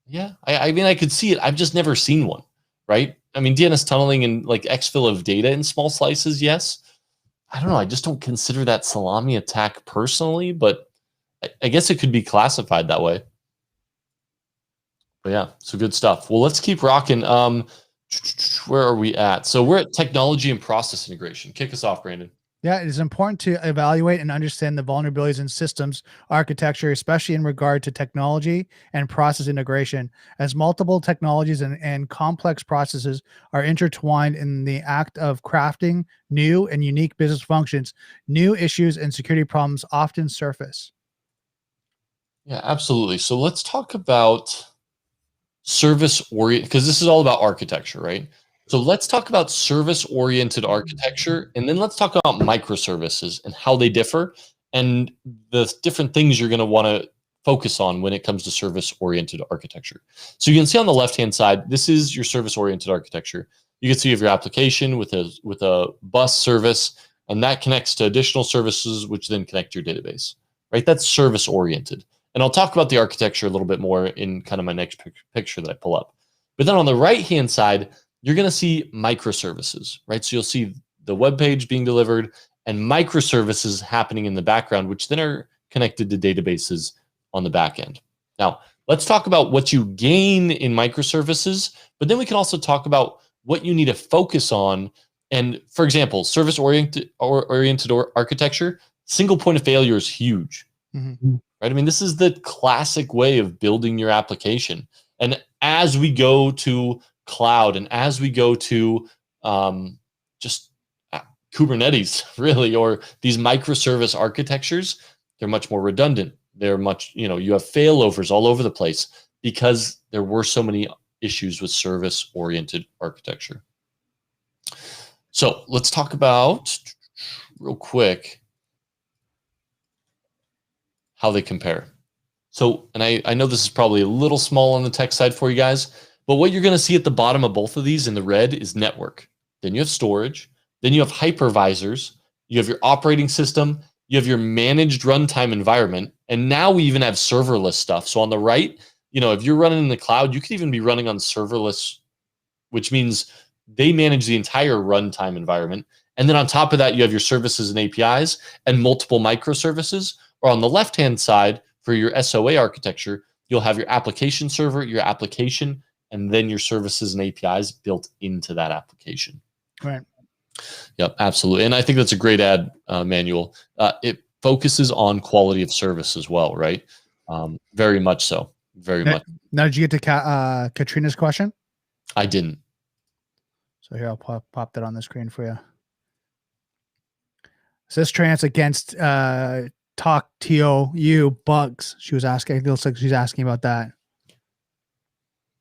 yeah, I mean, I could see it. I've just never seen one, right? I mean, DNS tunneling and like exfil of data in small slices, yes. I don't know. I just don't consider that salami attack personally, but I guess it could be classified that way. But yeah, so good stuff. Well, let's keep rocking. Where are we at? So we're at technology and process integration. Kick us off, Brandon. Yeah, it is important to evaluate and understand the vulnerabilities in systems architecture, especially in regard to technology and process integration, as multiple technologies and complex processes are intertwined in the act of crafting new and unique business functions. New issues and security problems often surface. Yeah, absolutely. So let's talk about service-oriented, because this is all about architecture, right? So let's talk about service-oriented architecture, and then let's talk about microservices and how they differ and the different things you're going to want to focus on when it comes to service-oriented architecture. So you can see on the left-hand side, this is your service-oriented architecture. You can see you have your application with a bus service, and that connects to additional services, which then connect to your database, right? That's service-oriented. And I'll talk about the architecture a little bit more in kind of my next picture that I pull up. But then on the right-hand side, you're going to see microservices, right? So you'll see the web page being delivered and microservices happening in the background, which then are connected to databases on the back end. Now, let's talk about what you gain in microservices, but then we can also talk about what you need to focus on. And for example, service-oriented architecture, single point of failure is huge, right? I mean, this is the classic way of building your application. And as we go to cloud and as we go to just Kubernetes, really, or these microservice architectures, they're much more redundant. They're much, you have failovers all over the place because there were so many issues with service-oriented architecture. So let's talk about real quick how they compare. So, and I know this is probably a little small on the tech side for you guys, but what you're going to see at the bottom of both of these in the red is network. Then you have storage. Then you have hypervisors. You have your operating system. You have your managed runtime environment. And now we even have serverless stuff. So on the right, if you're running in the cloud, you could even be running on serverless, which means they manage the entire runtime environment. And then on top of that, you have your services and APIs and multiple microservices. Or on the left-hand side, for your SOA architecture, you'll have your application server, your application, and then your services and APIs built into that application. Right. Yep, absolutely. And I think that's a great ad manual. It focuses on quality of service as well, right? Very much so. Very much. Now, did you get to Katrina's question? I didn't. So here, I'll pop that on the screen for you. Cis-trans against talk TOU bugs. She was asking. It looks like she's asking about that.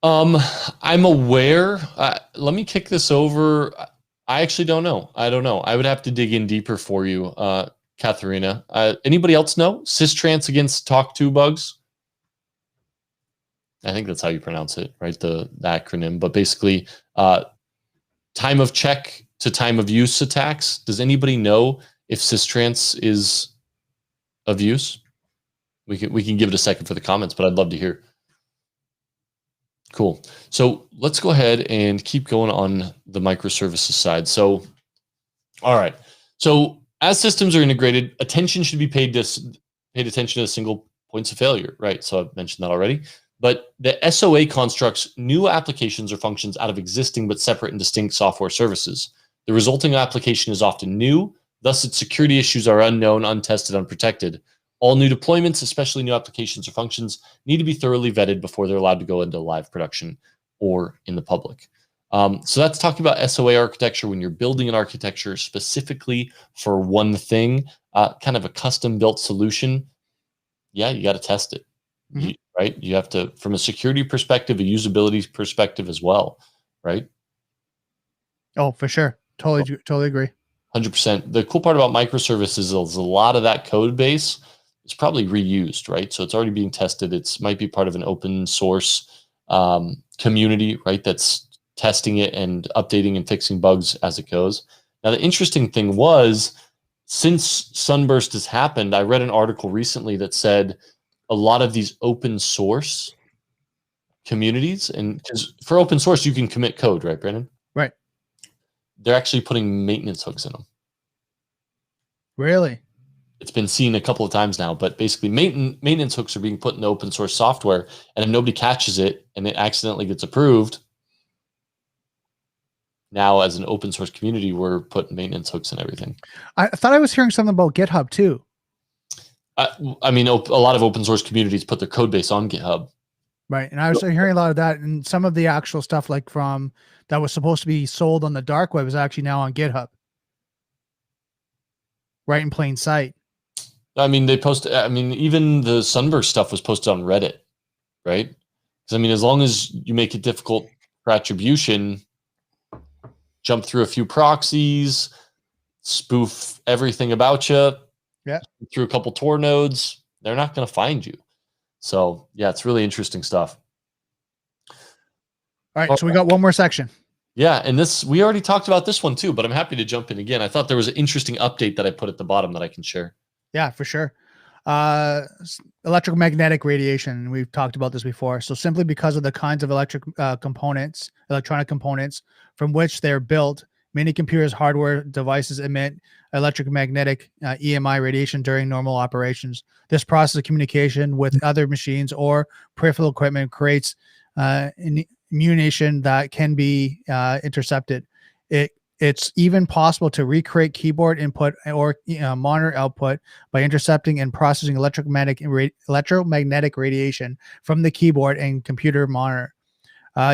I'm aware. Let me kick this over. I actually don't know. I don't know. I would have to dig in deeper for you, Katharina. Anybody else know? Cis-trans against talk to bugs? I think that's how you pronounce it, right? The acronym. But basically, time of check to time of use attacks. Does anybody know if Cis-trans is of use? We can give it a second for the comments, but I'd love to hear. Cool. So let's go ahead and keep going on the microservices side. So, all right. So as systems are integrated, attention should be paid attention to single points of failure, right? So I've mentioned that already. But the SOA constructs new applications or functions out of existing but separate and distinct software services. The resulting application is often new, thus its security issues are unknown, untested, unprotected. All new deployments, especially new applications or functions, need to be thoroughly vetted before they're allowed to go into live production or in the public. So that's talking about SOA architecture. When you're building an architecture specifically for one thing, kind of a custom-built solution, yeah, you got to test it, right? You have to, from a security perspective, a usability perspective as well, right? Oh, for sure. Totally agree. 100%. The cool part about microservices is a lot of that code base is probably reused, right? So it's already being tested. It's might be part of an open source community, right? That's testing it and updating and fixing bugs as it goes. Now, the interesting thing was, since Sunburst has happened, I read an article recently that said a lot of these open source communities, and because for open source, you can commit code, right, Brandon? Right. They're actually putting maintenance hooks in them. Really? It's been seen a couple of times now, but basically maintenance hooks are being put in open source software, and if nobody catches it and it accidentally gets approved, now as an open source community, we're putting maintenance hooks in everything. I thought I was hearing something about GitHub too. I mean, a lot of open source communities put their code base on GitHub. Right. And I was hearing a lot of that, and some of the actual stuff like from that was supposed to be sold on the dark web is actually now on GitHub. Right in plain sight. I mean, even the Sunburst stuff was posted on Reddit, right? Because I mean, as long as you make it difficult for attribution, jump through a few proxies, spoof everything about you, through a couple Tor nodes, they're not going to find you. So yeah, it's really interesting stuff. All right, so we got one more section. Yeah, and we already talked about this one too, but I'm happy to jump in again. I thought there was an interesting update that I put at the bottom that I can share. Yeah, for sure. Electromagnetic radiation. We've talked about this before. So simply because of the kinds of electronic components from which they're built, many computers' hardware devices emit electromagnetic EMI radiation during normal operations. This process of communication with other machines or peripheral equipment creates immunization that can be intercepted. It's even possible to recreate keyboard input or monitor output by intercepting and processing electromagnetic radiation from the keyboard and computer monitor.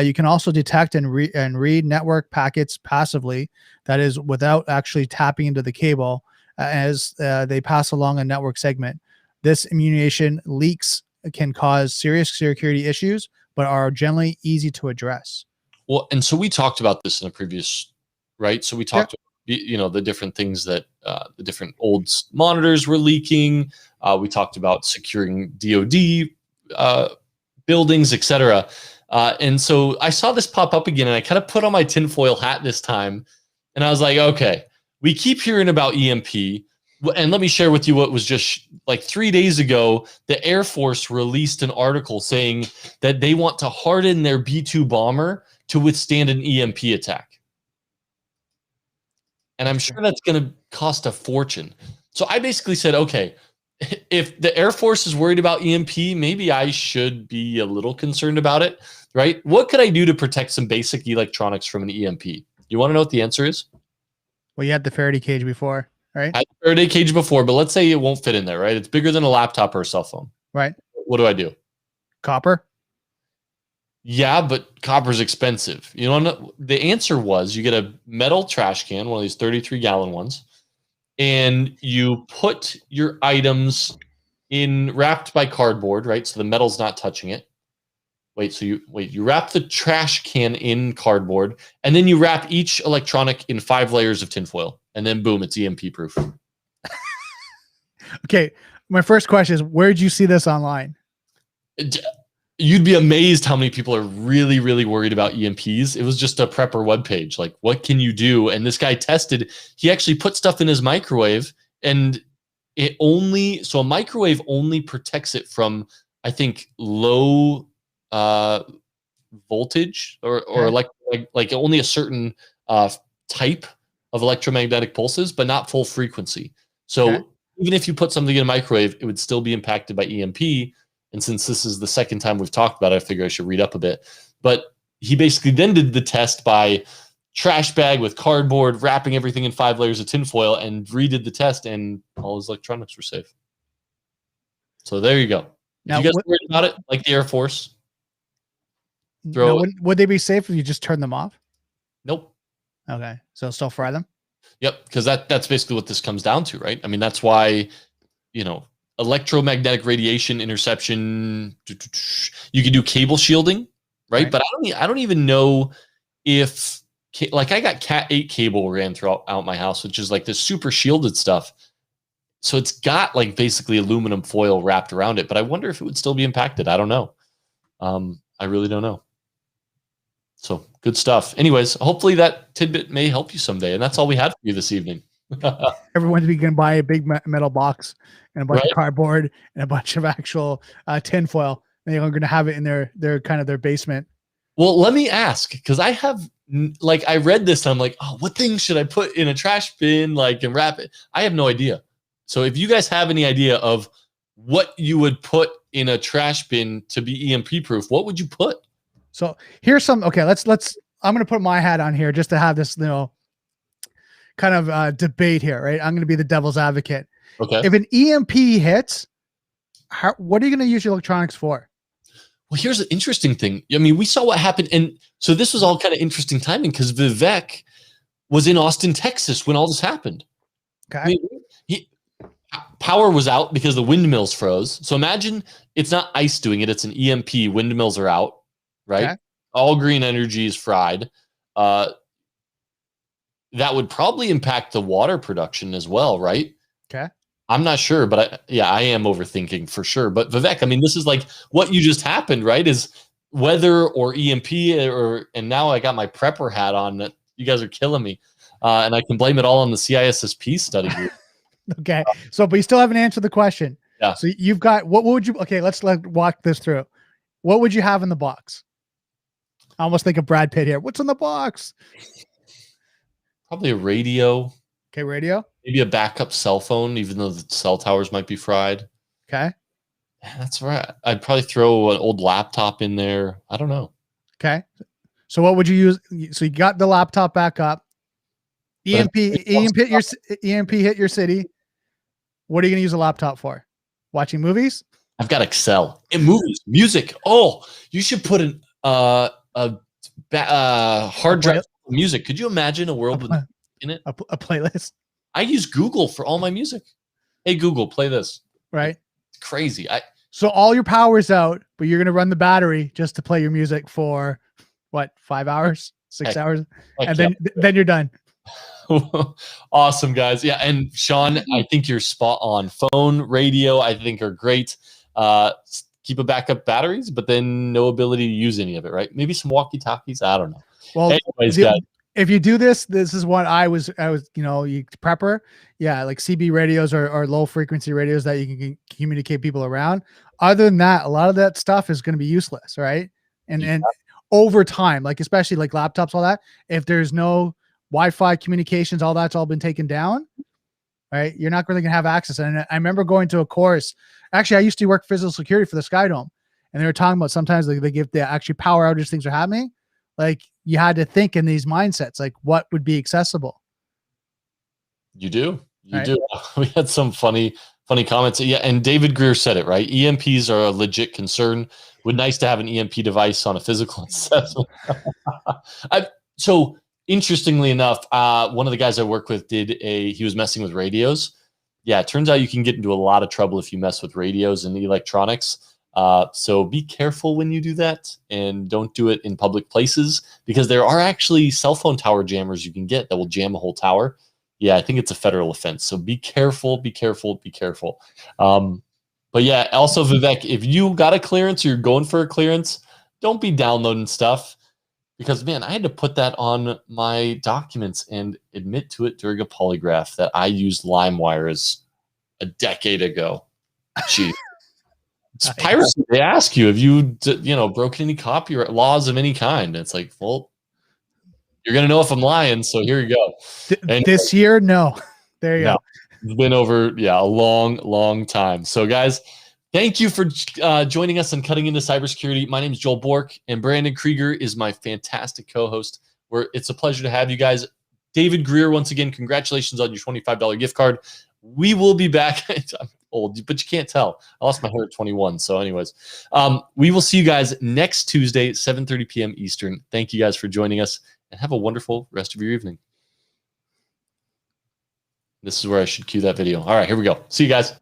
You can also detect and read network packets passively, that is, without actually tapping into the cable as they pass along a network segment. This immunization leaks can cause serious security issues, but are generally easy to address. Well, and so we talked about this in a previous, right? So we talked about the different things that the different old monitors were leaking. We talked about securing DoD buildings, etc. And so I saw this pop up again, and I kind of put on my tinfoil hat this time, and I was like, okay, we keep hearing about EMP. And let me share with you what was just like 3 days ago. The Air Force released an article saying that they want to harden their B-2 bomber to withstand an EMP attack. And I'm sure that's going to cost a fortune. So I basically said, okay, if the Air Force is worried about EMP, maybe I should be a little concerned about it, right? What could I do to protect some basic electronics from an EMP? You want to know what the answer is? Well, you had the Faraday cage before, right? I had the Faraday cage before, but let's say it won't fit in there, right? It's bigger than a laptop or a cell phone. Right. What do I do? Copper? Yeah, but copper's expensive. You know, the answer was you get a metal trash can, one of these 33-gallon ones, and you put your items in wrapped by cardboard, right? So the metal's not touching it. You wrap the trash can in cardboard, and then you wrap each electronic in 5 layers of tinfoil, and then boom, it's EMP proof. Okay, my first question is, where did you see this online? You'd be amazed how many people are really, really worried about EMPs. It was just a prepper webpage. Like, what can you do? And this guy tested, he actually put stuff in his microwave, and so a microwave only protects it from, I think, low voltage or like only a certain type of electromagnetic pulses, but not full frequency. So even if you put something in a microwave, it would still be impacted by EMP. And since this is the second time we've talked about it, I figure I should read up a bit. But he basically then did the test by trash bag with cardboard, wrapping everything in 5 layers of tinfoil, and redid the test, and all his electronics were safe. So there you go. Now, you guys worried about it, like the Air Force? Would they be safe if you just turn them off? Nope. Okay, so still fry them? Yep, because that's basically what this comes down to, right? I mean, that's why, electromagnetic radiation interception, you can do cable shielding, right? But I don't even know if, like, I got Cat 8 cable ran throughout my house, which is like this super shielded stuff. So it's got like basically aluminum foil wrapped around it, but I wonder if it would still be impacted. I don't know. I really don't know. So good stuff. Anyways, hopefully that tidbit may help you someday. And that's all we had for you this evening. Everyone's going to buy a big metal box and a bunch of cardboard and a bunch of actual tinfoil. And they're going to have it in their kind of their basement. Well, let me ask, because I have, like, I read this and I'm like, oh, what things should I put in a trash bin, like, and wrap it? I have no idea. So if you guys have any idea of what you would put in a trash bin to be EMP proof, what would you put? So here's some, okay, let's, I'm going to put my hat on here just to have this, kind of debate here, right? I'm going to be the devil's advocate. Okay. If an EMP hits, what are you going to use your electronics for? Well, here's an interesting thing. I mean, we saw what happened. And so this was all kind of interesting timing because Vivek was in Austin, Texas when all this happened. Okay. I mean, power was out because the windmills froze. So imagine it's not ice doing it. It's an EMP. Windmills are out, right? Okay. All green energy is fried. That would probably impact the water production as well, right? Okay. I'm not sure, but I am overthinking for sure. But Vivek, I mean, this is like what you just happened, right? Is weather or EMP, and now I got my prepper hat on. That you guys are killing me, and I can blame it all on the CISSP study group. Okay, so but you still haven't answered the question. Yeah. So you've got what would you? Okay, let's walk this through. What would you have in the box? I almost think of Brad Pitt here. What's in the box? Probably a radio. Okay, radio. Maybe a backup cell phone, even though the cell towers might be fried. Okay. That's right. I'd probably throw an old laptop in there. I don't know. Okay. So what would you use? So you got the laptop back up. EMP hit your city. What are you going to use a laptop for? Watching movies? I've got Excel. And movies, music. Oh, you should put an hard drive for music. Could you imagine a world with in it? A playlist. I use Google for all my music. Hey, Google, play this. Right. It's crazy. So all your power's out, but you're going to run the battery just to play your music for what, 5 hours, 6 hours? And then you're done. Awesome, guys. Yeah, and Sean, I think you're spot on. Phone, radio, I think are great. Keep a backup batteries, but then no ability to use any of it, right? Maybe some walkie-talkies. I don't know. Well, anyways, guys. If you do this is what I was, you prepper. Yeah. Like CB radios or low frequency radios that you can communicate people around. Other than that, a lot of that stuff is going to be useless. Right. And over time, like, especially like laptops, all that, if there's no Wi-Fi communications, all that's all been taken down. Right. You're not really going to have access. And I remember going to a course. Actually, I used to work physical security for the Sky Dome, and they were talking about sometimes they give the actually power outage things are happening. Like, you had to think in these mindsets, like what would be accessible. You do. We had some funny comments. Yeah, and David Greer said it, right? EMPs are a legit concern. Would nice to have an EMP device on a physical assessment. So interestingly enough, one of the guys I work with he was messing with radios. Yeah, it turns out you can get into a lot of trouble if you mess with radios and electronics. So be careful when you do that, and don't do it in public places, because there are actually cell phone tower jammers you can get that will jam a whole tower. Yeah, I think it's a federal offense. So be careful, be careful, be careful. But yeah, also Vivek, if you got a clearance or you're going for a clearance, don't be downloading stuff, because man, I had to put that on my documents and admit to it during a polygraph that I used LimeWire as a decade ago. Gee. It's piracy. They ask you, have you broken any copyright laws of any kind? It's like, well, you're gonna know if I'm lying. So here you go. This year, no. There you go. It's been over, a long time. So guys, thank you for joining us on Cutting Into Cybersecurity. My name is Joel Bork, and Brandon Krieger is my fantastic co-host. It's a pleasure to have you guys. David Greer, once again, congratulations on your $25 gift card. We will be back. I'm old, but you can't tell. I lost my hair at 21. So anyways, we will see you guys next Tuesday, 7:30 p.m. Eastern. Thank you guys for joining us, and have a wonderful rest of your evening. This is where I should cue that video. All right, here we go. See you guys.